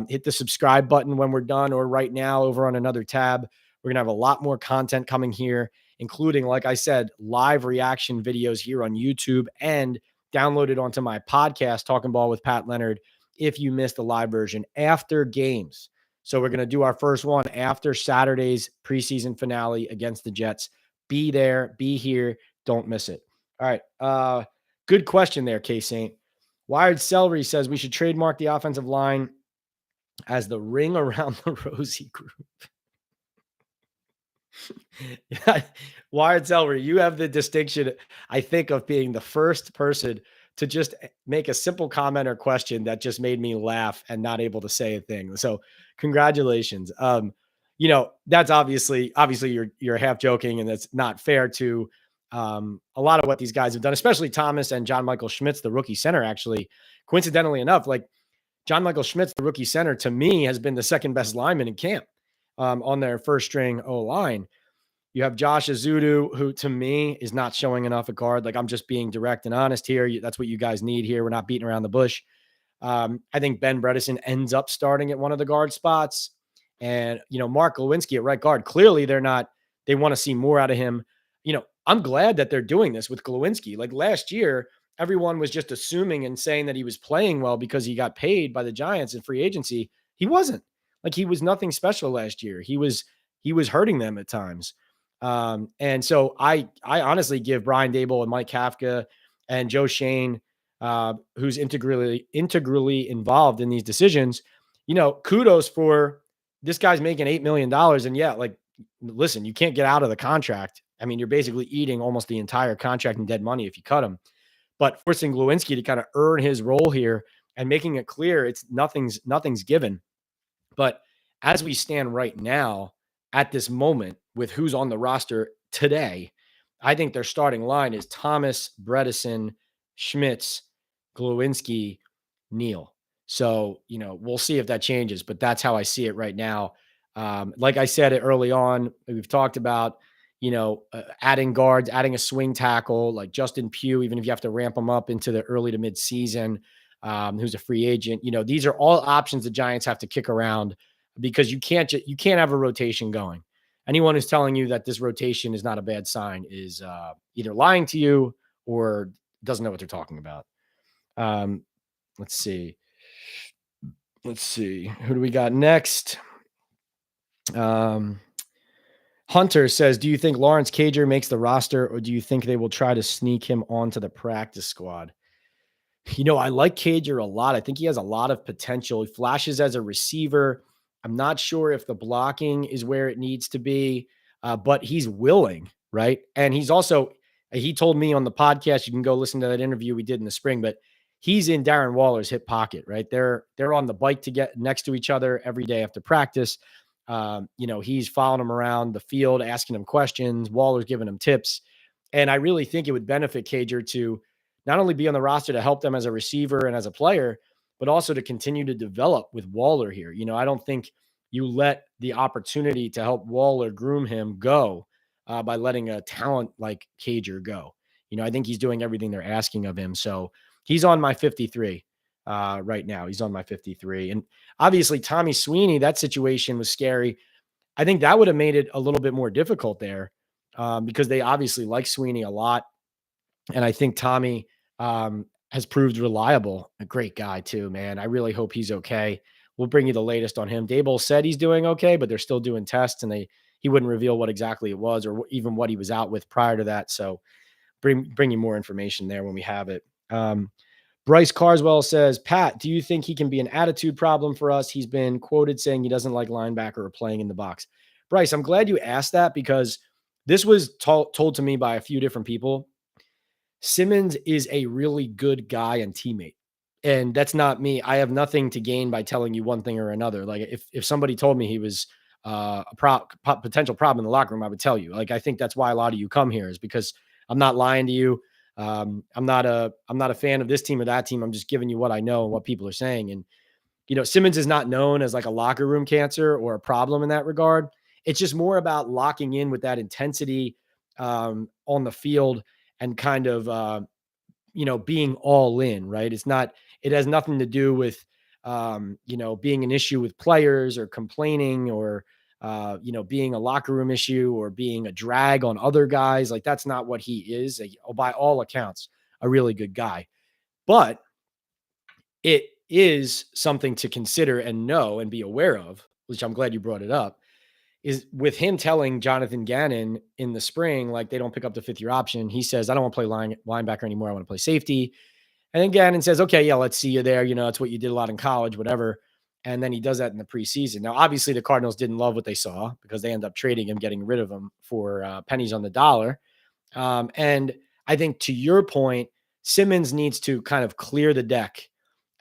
[SPEAKER 1] hit the subscribe button when we're done or right now over on another tab. We're going to have a lot more content coming here including, like I said, live reaction videos here on YouTube and downloaded onto my podcast, Talkin Ball with Pat Leonard, if you missed the live version after games. So we're going to do our first one after Saturday's preseason finale against the Jets. Be there, be here, don't miss it. All right. Good question there, K Saint. Wired Celery says we should trademark the offensive line as the ring around the Rosie group. Yeah, Wired Celery, you have the distinction, I think, of being the first person to just make a simple comment or question that just made me laugh and not able to say a thing. So congratulations. That's obviously you're half joking, and that's not fair to a lot of what these guys have done, especially Thomas and John Michael Schmitz, the rookie center. Actually, coincidentally enough, like John Michael Schmitz, the rookie center, to me has been the second best lineman in camp on their first string O line. You have Josh Azudu, who to me is not showing enough a card. Like, I'm just being direct and honest here. That's what you guys need here. We're not beating around the bush. I think Ben Bredesen ends up starting at one of the guard spots. And, Mark Lewinsky at right guard. Clearly, they want to see more out of him. I'm glad that they're doing this with Glowinski. Like last year, everyone was just assuming and saying that he was playing well because he got paid by the Giants in free agency. He wasn't. Like, he was nothing special last year. He was hurting them at times. And so I honestly give Brian Dable and Mike Kafka and Joe Shane, who's integrally involved in these decisions, kudos for this guy's making $8 million. And yeah, like, listen, you can't get out of the contract. I mean, you're basically eating almost the entire contract in dead money if you cut him. But forcing Glowinski to kind of earn his role here and making it clear it's nothing's given. But as we stand right now at this moment with who's on the roster today, I think their starting line is Thomas, Bredesen, Schmitz, Glowinski, Neal. So, we'll see if that changes, but that's how I see it right now. Like I said it early on, we've talked about, adding guards, adding a swing tackle like Justin Pugh, even if you have to ramp him up into the early to mid season, who's a free agent. These are all options the Giants have to kick around because you can't have a rotation going. Anyone who's telling you that this rotation is not a bad sign is either lying to you or doesn't know what they're talking about. Let's see. Who do we got next? Hunter says, do you think Lawrence Cager makes the roster, or do you think they will try to sneak him onto the practice squad? I like Cager a lot. I think he has a lot of potential. He flashes as a receiver. I'm not sure if the blocking is where it needs to be, but he's willing, right? And he told me on the podcast, you can go listen to that interview we did in the spring, but he's in Darren Waller's hip pocket, right? They're on the bike to get next to each other every day after practice. He's following him around the field, asking him questions. Waller's giving him tips. And I really think it would benefit Cager to not only be on the roster to help them as a receiver and as a player, but also to continue to develop with Waller here. I don't think you let the opportunity to help Waller groom him go by letting a talent like Cager go. I think he's doing everything they're asking of him. So he's on my 53 right now. He's on my 53. And obviously Tommy Sweeney, that situation was scary. I think that would have made it a little bit more difficult there because they obviously like Sweeney a lot. And I think Tommy has proved reliable. A great guy too, man. I really hope he's okay. We'll bring you the latest on him. Dable said he's doing okay, but they're still doing tests, and he wouldn't reveal what exactly it was or even what he was out with prior to that. So bring you more information there when we have it. Bryce Carswell says, Pat, do you think he can be an attitude problem for us? He's been quoted saying he doesn't like linebacker or playing in the box. Bryce, I'm glad you asked that because this was told to me by a few different people. Simmons is a really good guy and teammate. And that's not me. I have nothing to gain by telling you one thing or another. Like if somebody told me he was a potential problem in the locker room, I would tell you. Like, I think that's why a lot of you come here, is because I'm not lying to you. I'm not a fan of this team or that team. I'm just giving you what I know and what people are saying. And, Simmons is not known as like a locker room cancer or a problem in that regard. It's just more about locking in with that intensity on the field and kind of, being all in, right? It has nothing to do with, being an issue with players or complaining or being a locker room issue or being a drag on other guys. Like, that's not what he is. By all accounts, a really good guy. But it is something to consider and know and be aware of, which I'm glad you brought it up, is with him telling Jonathan Gannon in the spring, like, they don't pick up the 5th-year option. He says, I don't want to play linebacker anymore. I want to play safety. And then Gannon says, okay, yeah, let's see you there. That's what you did a lot in college, whatever. And then he does that in the preseason. Now, obviously, the Cardinals didn't love what they saw because they end up trading him, getting rid of him for pennies on the dollar. And I think, to your point, Simmons needs to kind of clear the deck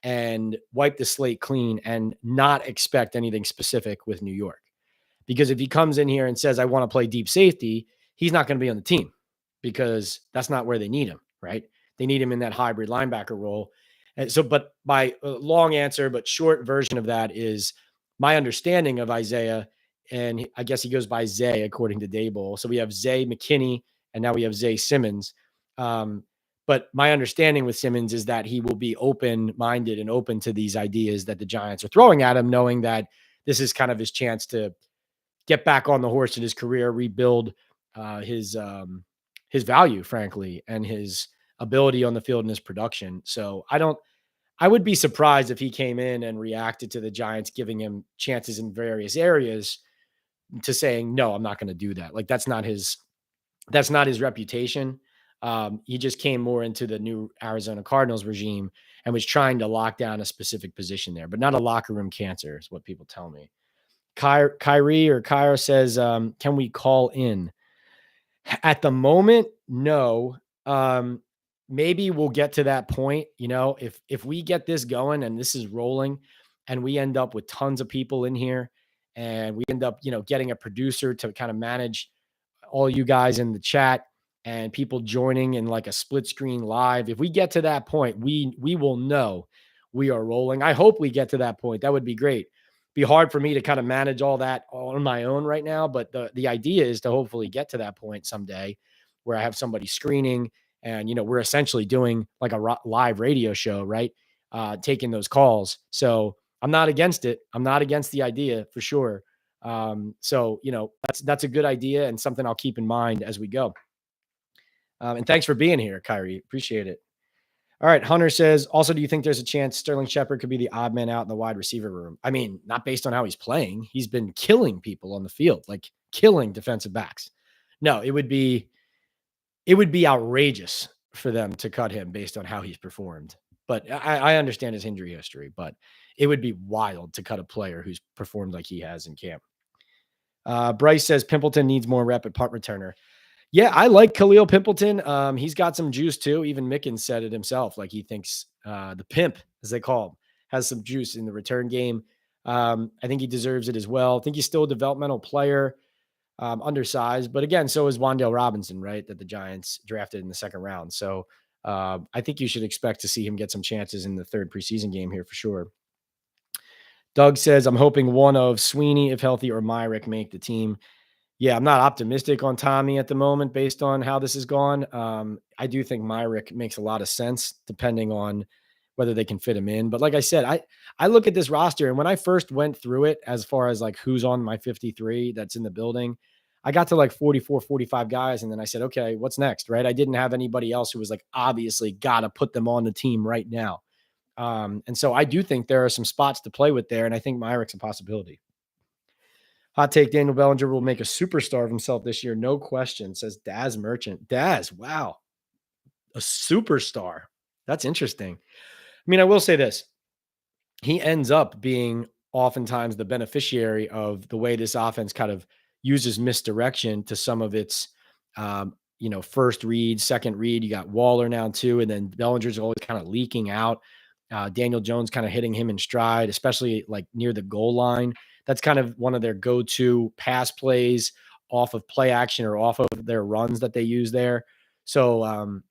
[SPEAKER 1] and wipe the slate clean and not expect anything specific with New York. Because if he comes in here and says, I want to play deep safety, he's not going to be on the team because that's not where they need him, right? They need him in that hybrid linebacker role. And so, but my long answer, but short version of that is my understanding of Isaiah, and I guess he goes by Zay according to Daboll. So we have Zay McKinney, and now we have Zay Simmons. But my understanding with Simmons is that he will be open-minded and open to these ideas that the Giants are throwing at him, knowing that this is kind of his chance to get back on the horse in his career, rebuild his value, frankly, and his ability on the field and his production. So I would be surprised if he came in and reacted to the Giants giving him chances in various areas to saying, no, I'm not going to do that. Like, that's not his reputation. He just came more into the new Arizona Cardinals regime and was trying to lock down a specific position there, but not a locker room cancer is what people tell me. Kyrie says, can we call in? At the moment, no. Maybe we'll get to that point. If we get this going and this is rolling and we end up with tons of people in here and we end up, getting a producer to kind of manage all you guys in the chat and people joining in like a split screen live. If we get to that point, we will know we are rolling. I hope we get to that point. That would be great. Be hard for me to kind of manage all that on my own right now. But the idea is to hopefully get to that point someday where I have somebody screening and, we're essentially doing like a live radio show, right? Taking those calls. So I'm not against it. I'm not against the idea for sure. So that's a good idea and something I'll keep in mind as we go. And thanks for being here, Kyrie. Appreciate it. All right. Hunter says, also, do you think there's a chance Sterling Shepard could be the odd man out in the wide receiver room? I mean, not based on how he's playing. He's been killing people on the field, like killing defensive backs. No, it would be outrageous for them to cut him based on how he's performed. But I understand his injury history, but it would be wild to cut a player who's performed like he has in camp. Bryce says Pimpleton needs more rep at punt returner. Yeah, I like Khalil Pimpleton. He's got some juice too. Even Mickens said it himself. Like, he thinks the pimp, as they call him, has some juice in the return game. I think he deserves it as well. I think he's still a developmental player, undersized. But again, so is Wan'Dale Robinson, right, that the Giants drafted in the 2nd round. So I think you should expect to see him get some chances in the 3rd preseason game here for sure. Doug says, I'm hoping one of Sweeney, if healthy, or Myrick make the team. Yeah, I'm not optimistic on Tommy at the moment based on how this has gone. I do think Myrick makes a lot of sense depending on whether they can fit him in. But like I said, I look at this roster, and when I first went through it as far as like who's on my 53 that's in the building, I got to like 44, 45 guys. And then I said, okay, what's next, right? I didn't have anybody else who was like, obviously got to put them on the team right now. And so I do think there are some spots to play with there, and I think Myrick's a possibility. Hot take, Daniel Bellinger will make a superstar of himself this year. No question, says Daz Merchant. Daz, wow. A superstar. That's interesting. I mean, I will say this. He ends up being oftentimes the beneficiary of the way this offense kind of uses misdirection to some of its, first read, second read. You got Waller now too, and then Bellinger's always kind of leaking out. Daniel Jones kind of hitting him in stride, especially like near the goal line. That's kind of one of their go-to pass plays off of play action or off of their runs that they use there. So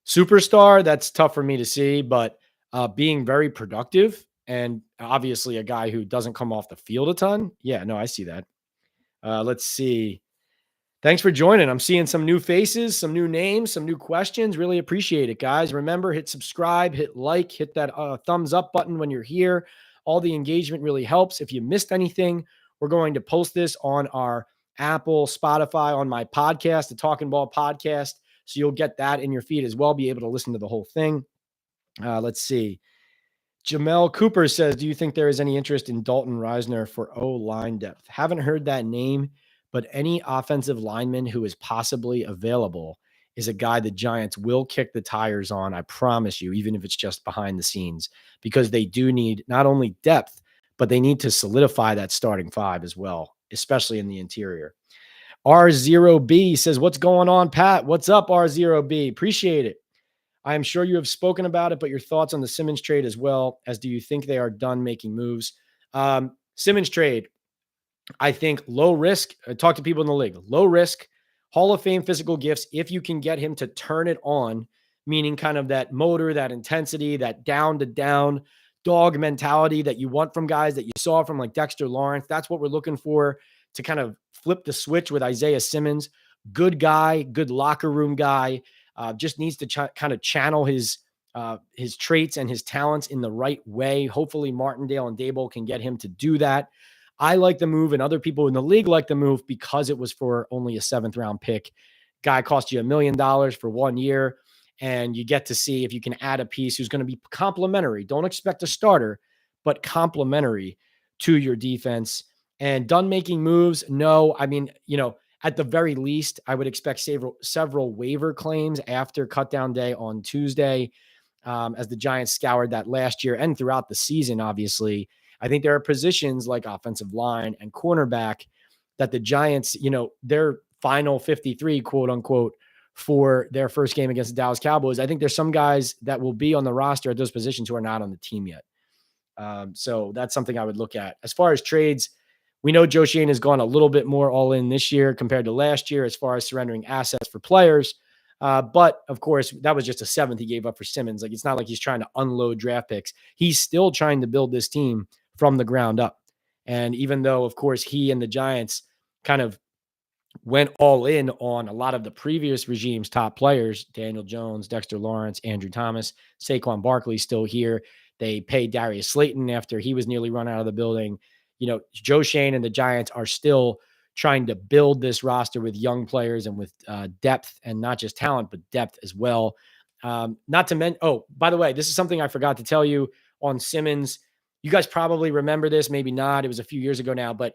[SPEAKER 1] superstar, that's tough for me to see, but being very productive and obviously a guy who doesn't come off the field a ton. Yeah, no, I see that. Let's see. Thanks for joining. I'm seeing some new faces, some new names, some new questions. Really appreciate it, guys. Remember, hit subscribe, hit like, hit that thumbs up button when you're here. All the engagement really helps. If you missed anything We're going to post this on our Apple, Spotify, on my podcast, the Talkin Ball podcast. So you'll get that in your feed as well, be able to listen to the whole thing. Let's see. Jamel Cooper says, do you think there is any interest in Dalton Reisner for O-line depth? Haven't heard that name, but any offensive lineman who is possibly available is a guy the Giants will kick the tires on, I promise you, even if it's just behind the scenes, because they do need not only depth, but they need to solidify that starting five as well, especially in the interior. R0B says, what's going on, Pat? What's up, R0B? Appreciate it. I am sure you have spoken about it, but your thoughts on the Simmons trade as well, as do you think they are done making moves? Simmons trade, I think low risk. I talk to people in the league. Low risk, Hall of Fame physical gifts. If you can get him to turn it on, meaning kind of that motor, that intensity, that down to down dog mentality that you want from guys that you saw from like Dexter Lawrence. That's what we're looking for to kind of flip the switch with Isaiah Simmons. Good guy, good locker room guy. Just needs to kind of channel his traits and his talents in the right way. Hopefully Martindale and Daboll can get him to do that. I like the move, and other people in the league like the move because it was for only a 7th round pick. Guy cost you $1 million for 1 year, and you get to see if you can add a piece who's going to be complementary. Don't expect a starter, but complementary to your defense. And done making moves? No. I mean, at the very least, I would expect several waiver claims after cutdown day on Tuesday, as the Giants scoured that last year and throughout the season, obviously. I think there are positions like offensive line and cornerback that the Giants, their final 53, quote unquote, for their first game against the Dallas Cowboys. I think there's some guys that will be on the roster at those positions who are not on the team yet. So that's something I would look at. As far as trades, we know Joe Schoen has gone a little bit more all in this year compared to last year as far as surrendering assets for players. But of course, that was just a 7th he gave up for Simmons. Like, it's not like he's trying to unload draft picks. He's still trying to build this team from the ground up. And even though, of course, he and the Giants kind of went all in on a lot of the previous regime's top players, Daniel Jones, Dexter Lawrence, Andrew Thomas, Saquon Barkley still here. They paid Darius Slayton after he was nearly run out of the building. Joe Schoen and the Giants are still trying to build this roster with young players and with depth, and not just talent, but depth as well. Not to mention, by the way, this is something I forgot to tell you on Simmons. You guys probably remember this, maybe not. It was a few years ago now, but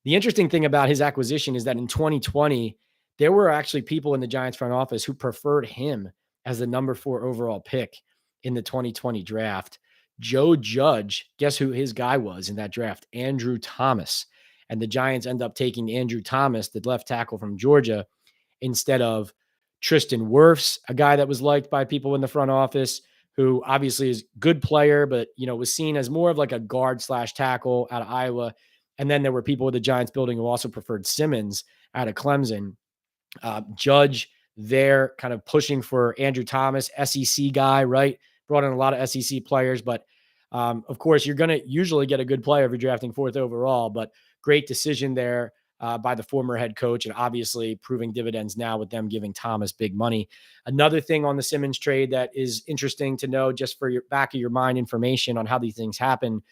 [SPEAKER 1] the interesting thing about his acquisition is that in 2020, there were actually people in the Giants front office who preferred him as the number 4 overall pick in the 2020 draft. Joe Judge, guess who his guy was in that draft? Andrew Thomas. And the Giants end up taking Andrew Thomas, the left tackle from Georgia, instead of Tristan Wirfs, a guy that was liked by people in the front office, who obviously is a good player, but, was seen as more of like a guard / tackle out of Iowa. And then there were people with the Giants building who also preferred Simmons out of Clemson. Judge there kind of pushing for Andrew Thomas, SEC guy, right? Brought in a lot of SEC players, but of course, you're going to usually get a good player if you're drafting 4th overall, but great decision there by the former head coach, and obviously proving dividends now with them giving Thomas big money. Another thing on the Simmons trade that is interesting to know, just for your back of your mind information on how these things happen.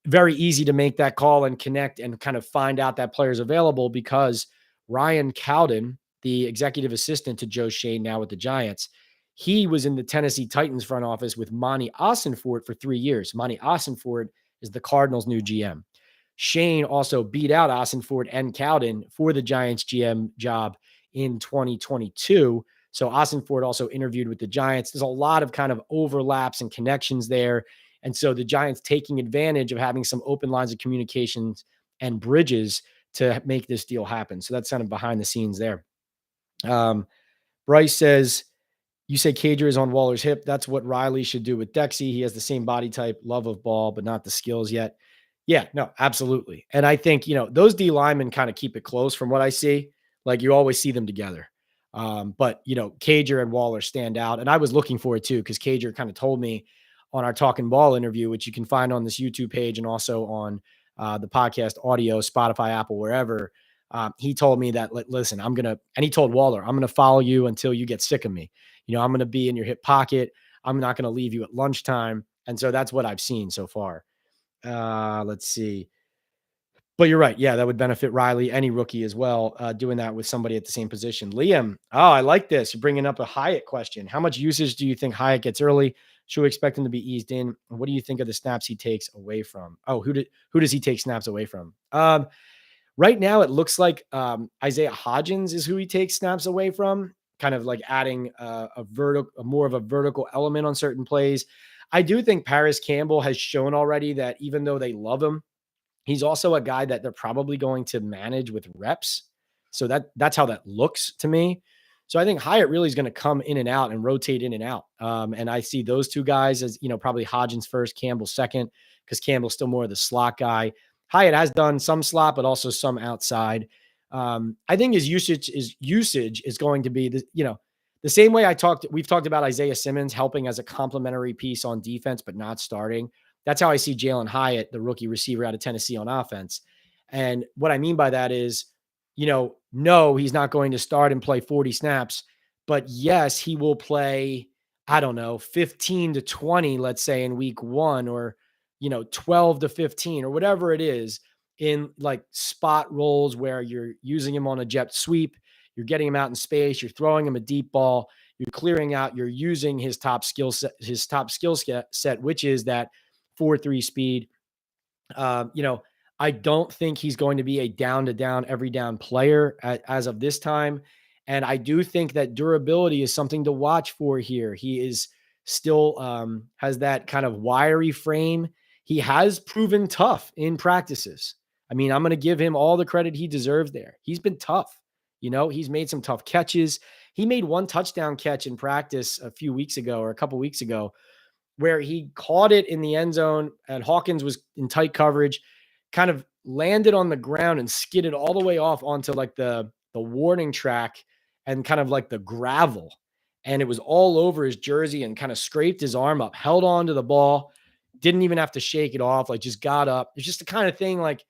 [SPEAKER 1] Very easy to make that call and connect and kind of find out that player's available, because Ryan Cowden, the executive assistant to Joe Schoen now with the Giants, he was in the Tennessee Titans front office with Monty Ossenfort for 3 years. Monty Ossenfort is the Cardinals' new GM. Schoen also beat out Ossenfort and Cowden for the Giants GM job in 2022. So Ossenfort also interviewed with the Giants. There's a lot of kind of overlaps and connections there. And so the Giants taking advantage of having some open lines of communications and bridges to make this deal happen. So that's kind of behind the scenes there. Bryce says, you say Cager is on Waller's hip. That's what Riley should do with Dexy. He has the same body type, love of ball, but not the skills yet. Yeah, no, absolutely. And I think, those D linemen kind of keep it close from what I see. Like, you always see them together. But, Cager and Waller stand out. And I was looking for it too, because Cager kind of told me on our Talkin Ball interview, which you can find on this YouTube page and also on the podcast audio, Spotify, Apple, wherever. He told me that, listen, and he told Waller, I'm going to follow you until you get sick of me. I'm going to be in your hip pocket. I'm not going to leave you at lunchtime. And so that's what I've seen so far. Let's see. But you're right. Yeah, that would benefit Riley, any rookie as well, doing that with somebody at the same position. Liam, oh, I like this. You're bringing up a Hyatt question. How much usage do you think Hyatt gets early? Should we expect him to be eased in? What do you think of the snaps he takes away from? Oh, who does he take snaps away from? Right now, it looks like Isaiah Hodgins is who he takes snaps away from, kind of like adding more of a vertical element on certain plays. I do think Paris Campbell has shown already that even though they love him, he's also a guy that they're probably going to manage with reps. So that's how that looks to me. So I think Hyatt really is going to come in and out and rotate in and out. And I see those two guys as, probably Hodgins first, Campbell second, because Campbell's still more of the slot guy. Hyatt has done some slot, but also some outside. I think his usage is going to be the same way we've talked about Isaiah Simmons helping as a complementary piece on defense, but not starting. That's how I see Jalen Hyatt, the rookie receiver out of Tennessee, on offense. And what I mean by that is, no, he's not going to start and play 40 snaps, but yes, he will play, I don't know, 15 to 20, let's say in week 1, or, 12 to 15 or whatever it is, in like spot roles where you're using him on a jet sweep, you're getting him out in space, you're throwing him a deep ball, you're clearing out, you're using his top skill set, which is that 4.3 speed. I don't think he's going to be a down to down, every down player as of this time. And I do think that durability is something to watch for here. He is still has that kind of wiry frame. He has proven tough in practices. I mean, I'm going to give him all the credit he deserves there. He's been tough. He's made some tough catches. He made one touchdown catch in practice a couple weeks ago, where he caught it in the end zone and Hawkins was in tight coverage, kind of landed on the ground and skidded all the way off onto like the warning track and kind of like the gravel. And it was all over his jersey and kind of scraped his arm up, held on to the ball, didn't even have to shake it off, like just got up. It's just the kind of thing, like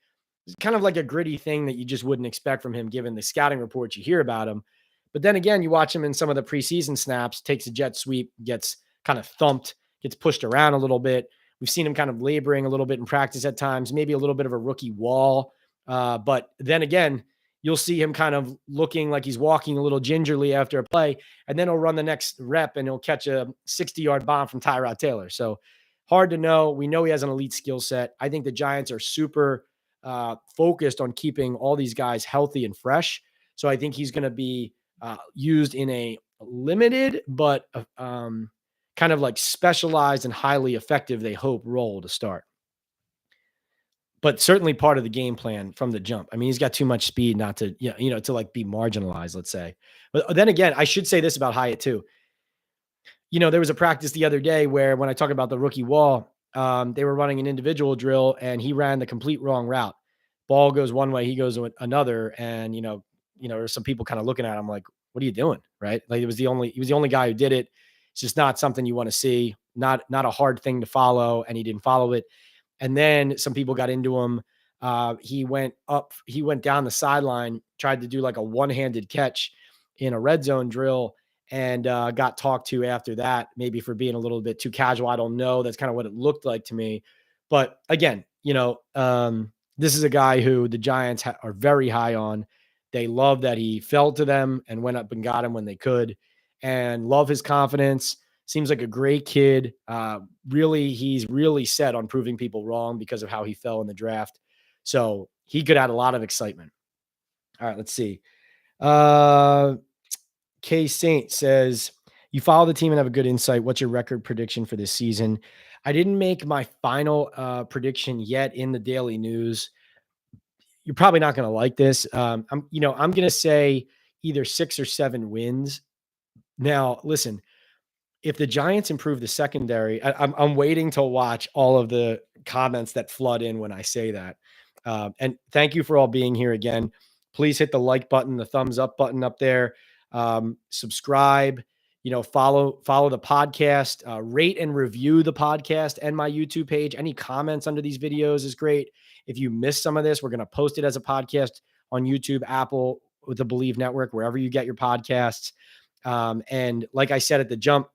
[SPEAKER 1] kind of like a gritty thing that you just wouldn't expect from him, given the scouting reports you hear about him. But then again, you watch him in some of the preseason snaps, takes a jet sweep, gets kind of thumped, gets pushed around a little bit. We've seen him kind of laboring a little bit in practice at times, maybe a little bit of a rookie wall. But then again, you'll see him kind of looking like he's walking a little gingerly after a play, and then he'll run the next rep and he'll catch a 60-yard bomb from Tyrod Taylor. So hard to know. We know he has an elite skill set. I think the Giants are super focused on keeping all these guys healthy and fresh. So I think he's going to be used in a limited, but kind of like specialized and highly effective, they hope, role to start. But certainly part of the game plan from the jump. I mean, he's got too much speed not to, to like be marginalized, let's say. But then again, I should say this about Hyatt too. There was a practice the other day where when I talk about the rookie wall, they were running an individual drill and he ran the complete wrong route. Ball goes one way, he goes another. And, there's some people kind of looking at him like, what are you doing? Right. Like he was the only guy who did it. It's just not something you want to see, not a hard thing to follow. And he didn't follow it. And then some people got into him. He went down the sideline, tried to do like a one-handed catch in a red zone drill, and got talked to after that, maybe for being a little bit too casual. I don't know. That's kind of what it looked like to me. But again, this is a guy who the Giants are very high on. They love that he fell to them and went up and got him when they could, and love his confidence. Seems like a great kid. He's really set on proving people wrong because of how he fell in the draft. So he could add a lot of excitement. All right, let's see. K Saint says, you follow the team and have a good insight. What's your record prediction for this season? I didn't make my final prediction yet in the daily news. You're probably not going to like this. I'm going to say either 6 or 7 wins. Now, listen, if the Giants improve the secondary, I'm waiting to watch all of the comments that flood in when I say that. And thank you for all being here again. Please hit the like button, the thumbs up button up there. Subscribe, follow the podcast, rate and review the podcast and my YouTube page. Any comments under these videos is great. If you missed some of this, we're going to post it as a podcast on YouTube, Apple, with the Believe Network, wherever you get your podcasts. And like I said at the jump,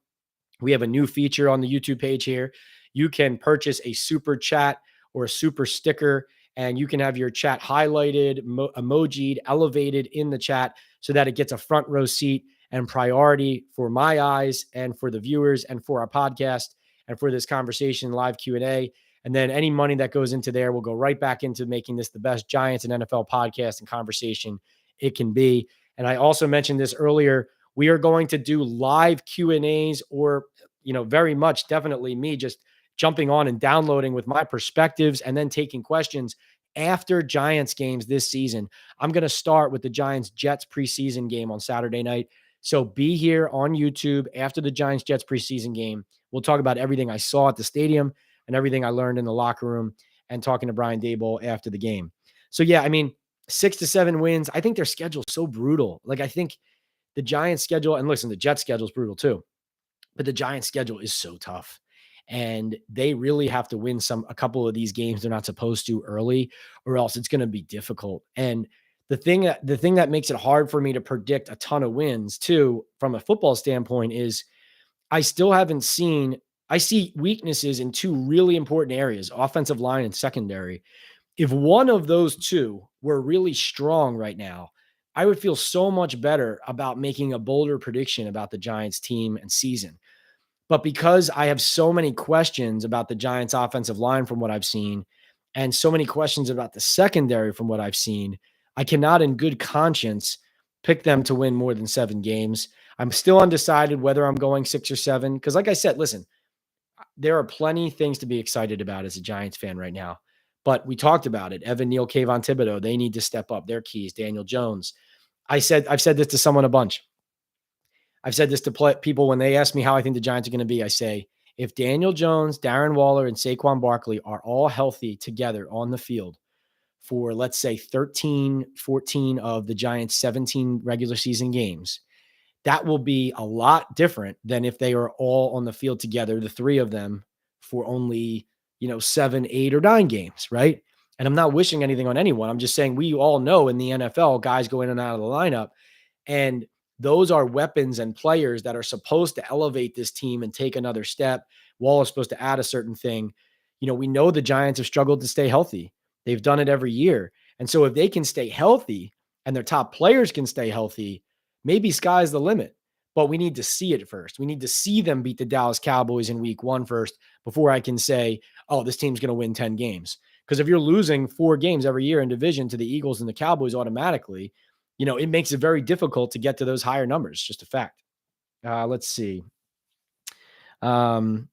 [SPEAKER 1] we have a new feature on the YouTube page here. You can purchase a super chat or a super sticker and you can have your chat highlighted, emojied, elevated in the chat so that it gets a front row seat and priority for my eyes and for the viewers and for our podcast and for this conversation, live Q&A. And then any money that goes into there will go right back into making this the best Giants and NFL podcast and conversation it can be. And I also mentioned this earlier. We are going to do live Q&As, or, very much definitely me just jumping on and downloading with my perspectives and then taking questions after Giants games this season. I'm going to start with the Giants-Jets preseason game on Saturday night. So be here on YouTube after the Giants-Jets preseason game. We'll talk about everything I saw at the stadium and everything I learned in the locker room, and talking to Brian Daboll after the game. So, yeah, 6 to 7 wins. I think their schedule is so brutal. Like, I think the Giants schedule, and listen, the Jets schedule is brutal too, but the Giants schedule is so tough. And they really have to win a couple of these games they're not supposed to early, or else it's going to be difficult. And the thing that makes it hard for me to predict a ton of wins too, from a football standpoint, is I see weaknesses in two really important areas, offensive line and secondary. If one of those two were really strong right now, I would feel so much better about making a bolder prediction about the Giants team and season. But because I have so many questions about the Giants offensive line from what I've seen, and so many questions about the secondary from what I've seen, I cannot in good conscience pick them to win more than 7 games. I'm still undecided whether I'm going 6 or 7. Because like I said, listen, there are plenty of things to be excited about as a Giants fan right now. But we talked about it. Evan Neal, Kayvon Thibodeau, they need to step up their keys. Daniel Jones. I've said this to someone a bunch. I've said this to people when they ask me how I think the Giants are going to be. I say, if Daniel Jones, Darren Waller, and Saquon Barkley are all healthy together on the field for, let's say, 13, 14 of the Giants' 17 regular season games, that will be a lot different than if they are all on the field together, the 3 of them, for only, 7, 8, or 9 games, right? And I'm not wishing anything on anyone. I'm just saying, we all know in the NFL, guys go in and out of the lineup, and those are weapons and players that are supposed to elevate this team and take another step. Waller's supposed to add a certain thing. We know the Giants have struggled to stay healthy. They've done it every year. And so if they can stay healthy and their top players can stay healthy, maybe sky's the limit. But we need to see it first. We need to see them beat the Dallas Cowboys in week 1 first before I can say, oh, this team's going to win 10 games. Because if you're losing 4 games every year in division to the Eagles and the Cowboys automatically, it makes it very difficult to get to those higher numbers. Just a fact. Let's see. Liam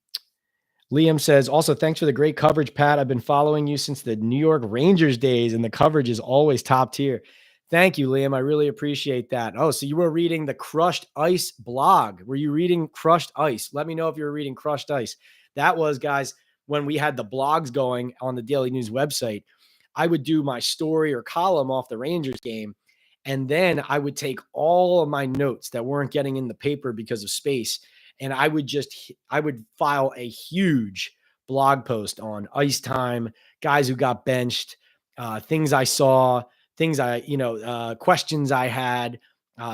[SPEAKER 1] says, also, thanks for the great coverage, Pat. I've been following you since the New York Rangers days, and the coverage is always top tier. Thank you, Liam. I really appreciate that. Oh, so you were reading the Crushed Ice blog. Were you reading Crushed Ice? Let me know if you were reading Crushed Ice. That was, guys, when we had the blogs going on the Daily News website. I would do my story or column off the Rangers game, and then I would take all of my notes that weren't getting in the paper because of space, and I would file a huge blog post on ice time, guys who got benched, things I saw, questions I had,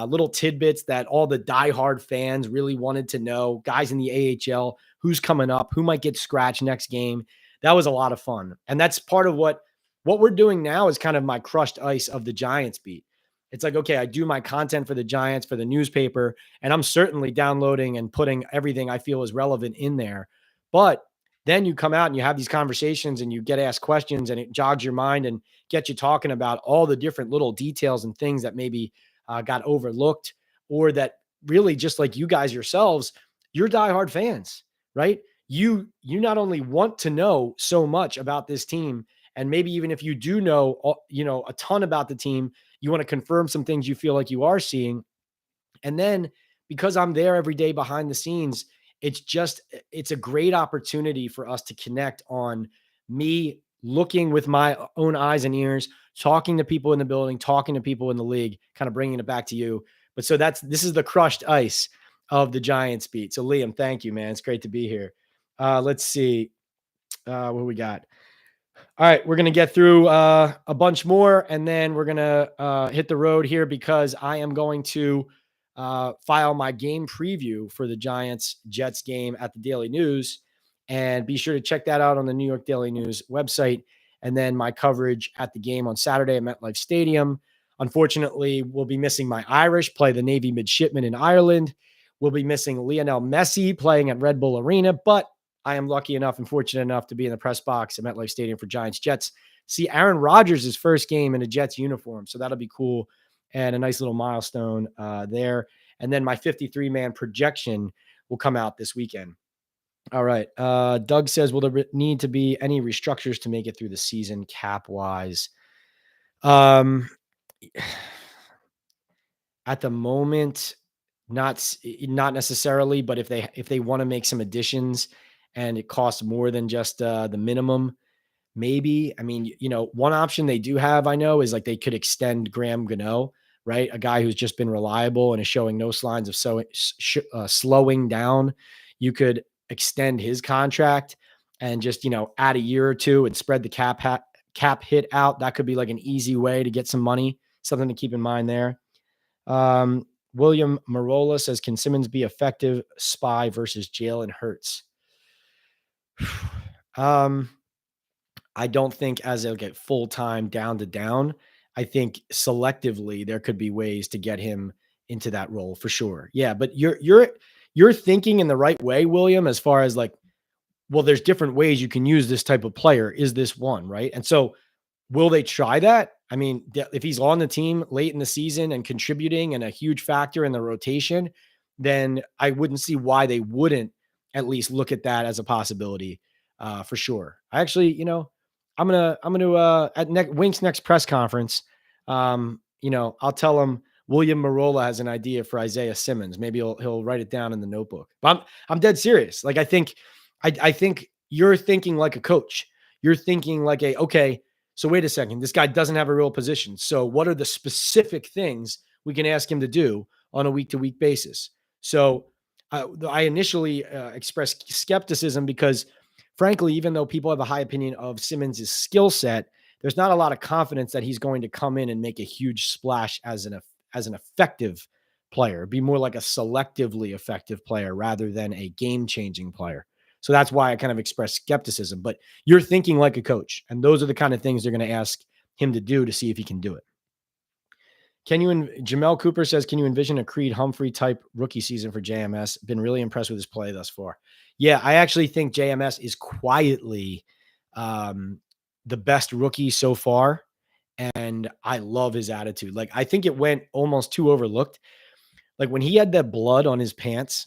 [SPEAKER 1] little tidbits that all the diehard fans really wanted to know, guys in the AHL, who's coming up, who might get scratched next game. That was a lot of fun. And that's part of what we're doing now is kind of my crushed ice of the Giants beat. It's like, okay, I do my content for the Giants, for the newspaper, and I'm certainly downloading and putting everything I feel is relevant in there. But then you come out and you have these conversations and you get asked questions, and it jogs your mind and gets you talking about all the different little details and things that maybe got overlooked, or that really, just like you guys yourselves, you're diehard fans, right? You not only want to know so much about this team, and maybe even if you do know, a ton about the team, you want to confirm some things you feel like you are seeing. And then because I'm there every day behind the scenes, it's a great opportunity for us to connect on me looking with my own eyes and ears, talking to people in the building, talking to people in the league, kind of bringing it back to you. But so this is the crushed ice of the Giants beat. So Liam, thank you, man. It's great to be here. Let's see what we got. All right, we're going to get through a bunch more, and then we're going to hit the road here because I am going to file my game preview for the Giants-Jets game at the Daily News. And be sure to check that out on the New York Daily News website. And then my coverage at the game on Saturday at MetLife Stadium. Unfortunately, we'll be missing my Irish, play the Navy midshipmen in Ireland. We'll be missing Lionel Messi playing at Red Bull Arena, but I am lucky enough and fortunate enough to be in the press box at MetLife Stadium for Giants Jets. See Aaron Rodgers' first game in a Jets uniform. So that'll be cool and a nice little milestone there. And then my 53-man projection will come out this weekend. All right. Doug says, will there need to be any restructures to make it through the season cap-wise? At the moment, not necessarily, but if they want to make some additions and it costs more than just the minimum, maybe. I mean, one option they do have, I know, is like they could extend Graham Gano, right? A guy who's just been reliable and is showing no signs of slowing down. You could extend his contract and just, add a year or two and spread the cap hit out. That could be like an easy way to get some money, something to keep in mind there. William Marola says, can Simmons be effective spy versus Jalen Hurts? I don't think as they'll get full-time down to down. I think selectively there could be ways to get him into that role for sure. Yeah, but you're thinking in the right way, William, as far as like, well, there's different ways you can use this type of player. Is this one, right? And so will they try that? I mean, if he's on the team late in the season and contributing and a huge factor in the rotation, then I wouldn't see why they wouldn't at least look at that as a possibility for sure. I actually, I'm gonna at Wink's next press conference, I'll tell him William Marola has an idea for Isaiah Simmons. Maybe he'll write it down in the notebook. But I'm dead serious. Like I think you're thinking like a coach. You're thinking like okay, so wait a second, this guy doesn't have a real position. So what are the specific things we can ask him to do on a week-to-week basis? So I initially expressed skepticism because, frankly, even though people have a high opinion of Simmons' skill set, there's not a lot of confidence that he's going to come in and make a huge splash as an effective player. Be more like a selectively effective player rather than a game-changing player. So that's why I kind of expressed skepticism. But you're thinking like a coach, and those are the kind of things they're going to ask him to do to see if he can do it. Jamel Cooper says, can you envision a Creed Humphrey type rookie season for JMS? Been really impressed with his play thus far. Yeah, I actually think JMS is quietly the best rookie so far. And I love his attitude. Like, I think it went almost too overlooked. Like when he had that blood on his pants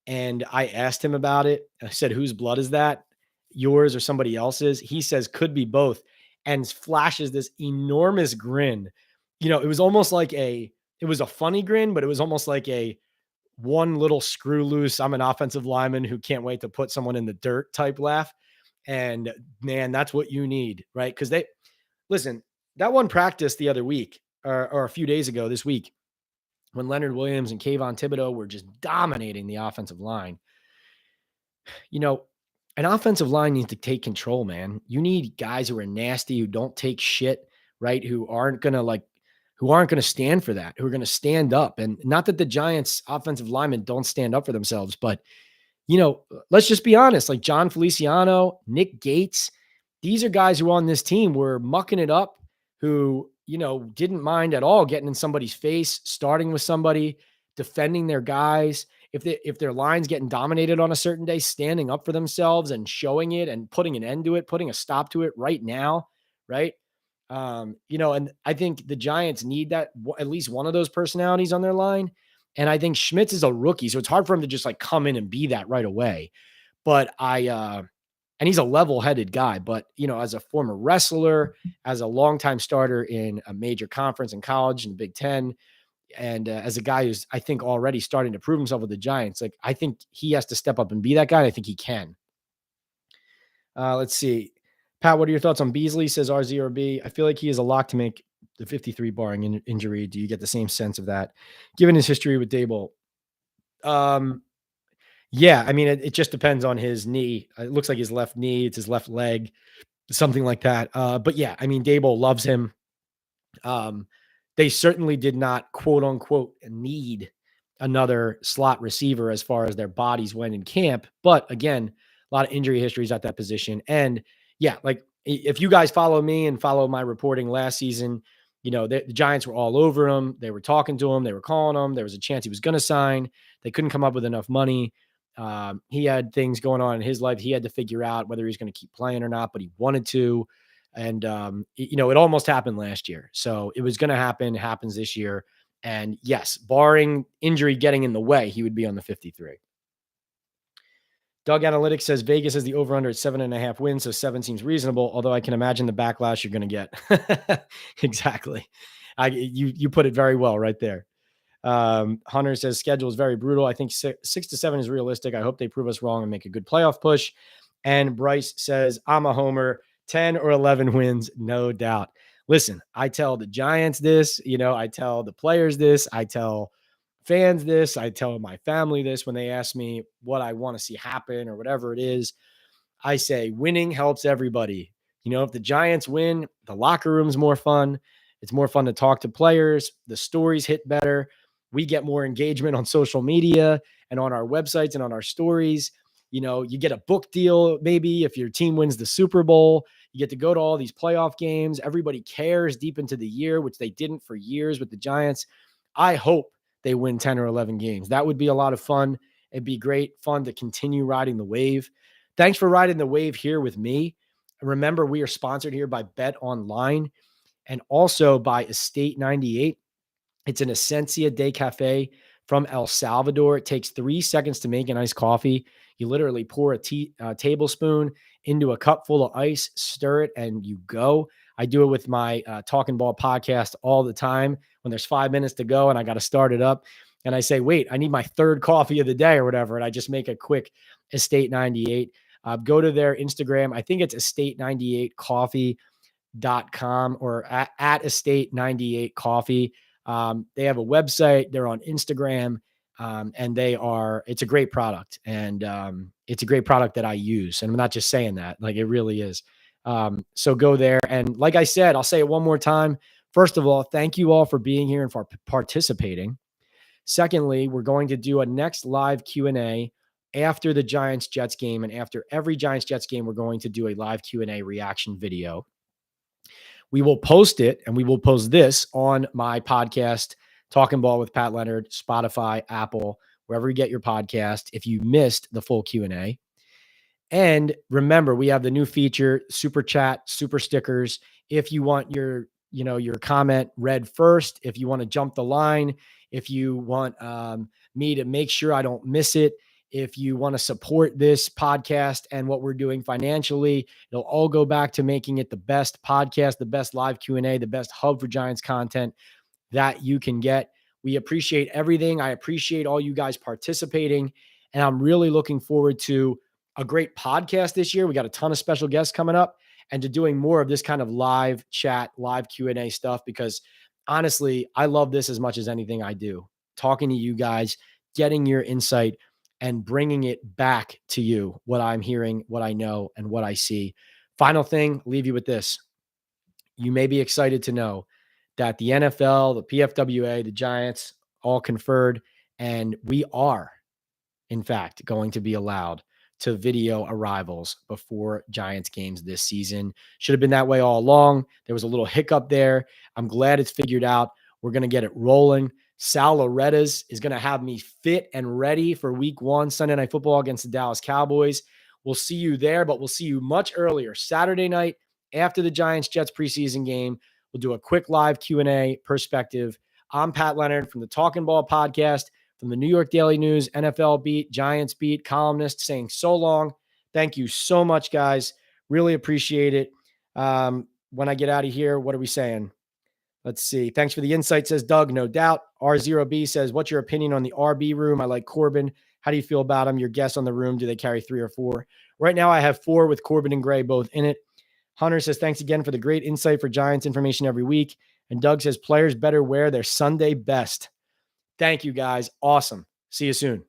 [SPEAKER 1] and I asked him about it, I said, whose blood is that? Yours or somebody else's? He says, could be both, and flashes this enormous grin. It was almost like it was a funny grin, but it was almost like a one little screw loose, I'm an offensive lineman who can't wait to put someone in the dirt type laugh. And man, that's what you need, right? Because that one practice the other week or a few days ago this week, when Leonard Williams and Kayvon Thibodeau were just dominating the offensive line. An offensive line needs to take control, man. You need guys who are nasty, who don't take shit, right? Who aren't going to stand for that, who are going to stand up. And not that the Giants offensive linemen don't stand up for themselves, but let's just be honest, like John Feliciano, Nick Gates, these are guys who on this team were mucking it up, who, didn't mind at all getting in somebody's face, starting with somebody, defending their guys. If their line's getting dominated on a certain day, standing up for themselves and showing it and putting an end to it, putting a stop to it right now, right? And I think the Giants need that, at least one of those personalities on their line. And I think Schmitz is a rookie, so it's hard for him to just like come in and be that right away. But and he's a level-headed guy, but as a former wrestler, as a longtime starter in a major conference in college in the Big Ten, and as a guy who's, I think, already starting to prove himself with the Giants, like I think he has to step up and be that guy. And I think he can. Let's see. Pat, what are your thoughts on Beasley? Says RZRB. I feel like he is a lock to make the 53 barring injury. Do you get the same sense of that, given his history with Daboll? Yeah, I mean, it just depends on his knee. It looks like his left knee. It's his left leg, something like that. But yeah, I mean, Daboll loves him. They certainly did not, quote unquote, need another slot receiver as far as their bodies went in camp. But again, a lot of injury histories at that position. And yeah, like if you guys follow me and follow my reporting last season, the Giants were all over him. They were talking to him. They were calling him. There was a chance he was going to sign. They couldn't come up with enough money. He had things going on in his life. He had to figure out whether he's going to keep playing or not, but he wanted to. And, it almost happened last year. So it was going to happen. It happens this year. And yes, barring injury getting in the way, he would be on the 53. Doug Analytics says Vegas has the over-under at 7.5 wins, so 7 seems reasonable, although I can imagine the backlash you're going to get. Exactly. You put it very well right there. Hunter says schedule is very brutal. I think 6 to 7 is realistic. I hope they prove us wrong and make a good playoff push. And Bryce says, I'm a homer, 10 or 11 wins, no doubt. Listen, I tell the Giants this, I tell the players this, I tell fans this, I tell my family this when they ask me what I want to see happen or whatever it is. I say winning helps everybody. If the Giants win, the locker room's more fun. It's more fun to talk to players. The stories hit better. We get more engagement on social media and on our websites and on our stories. You get a book deal, maybe if your team wins the Super Bowl. You get to go to all these playoff games. Everybody cares deep into the year, which they didn't for years with the Giants. I hope they win 10 or 11 games. That would be a lot of fun. It'd be great fun to continue riding the wave. Thanks for riding the wave here with me. Remember, we are sponsored here by Bet Online and also by Estate 98. It's an Esencia de Cafe from El Salvador. It takes 3 seconds to make an iced coffee. You literally pour a tablespoon into a cup full of ice, stir it, and you go. I do it with my Talkin Ball podcast all the time when there's 5 minutes to go and I got to start it up. And I say, wait, I need my third coffee of the day or whatever. And I just make a quick Estate 98. Go to their Instagram. I think it's estate98coffee.com or at estate98coffee. They have a website. They're on Instagram. And it's a great product. And it's a great product that I use. And I'm not just saying that, like it really is. So go there. And like I said, I'll say it one more time. First of all, thank you all for being here and for participating. Secondly, we're going to do a next live Q&A after the Giants-Jets game. And after every Giants-Jets game, we're going to do a live Q&A reaction video. We will post it, and we will post this on my podcast, Talkin Ball with Pat Leonard, Spotify, Apple, wherever you get your podcast, if you missed the full Q&A. And remember, we have the new feature, Super Chat, Super Stickers. If you want your comment read first, if you want to jump the line, if you want me to make sure I don't miss it, if you want to support this podcast and what we're doing financially, it'll all go back to making it the best podcast, the best live Q&A, the best hub for Giants content that you can get. We appreciate everything. I appreciate all you guys participating, and I'm really looking forward to a great podcast this year. We got a ton of special guests coming up and to doing more of this kind of live chat, live Q&A stuff, because honestly, I love this as much as anything I do. Talking to you guys, getting your insight and bringing it back to you, what I'm hearing, what I know, and what I see. Final thing, leave you with this. You may be excited to know that the NFL, the PFWA, the Giants all conferred, and we are, in fact, going to be allowed to video arrivals before Giants games this season. Should have been that way all along. There was a little hiccup there. I'm glad it's figured out. We're going to get it rolling. Sal Loretta's is going to have me fit and ready for week 1, Sunday Night Football against the Dallas Cowboys. We'll see you there, but we'll see you much earlier, Saturday night after the Giants-Jets preseason game. We'll do a quick live Q&A perspective. I'm Pat Leonard from the Talkin Ball podcast, from the New York Daily News, NFL beat, Giants beat, columnist, saying so long. Thank you so much, guys. Really appreciate it. When I get out of here, what are we saying? Let's see. Thanks for the insight, says Doug. No doubt. R0B says, what's your opinion on the RB room? I like Corbin. How do you feel about him? Your guess on the room. Do they carry 3 or 4? Right now, I have 4 with Corbin and Gray both in it. Hunter says, thanks again for the great insight for Giants information every week. And Doug says, players better wear their Sunday best. Thank you, guys. Awesome. See you soon.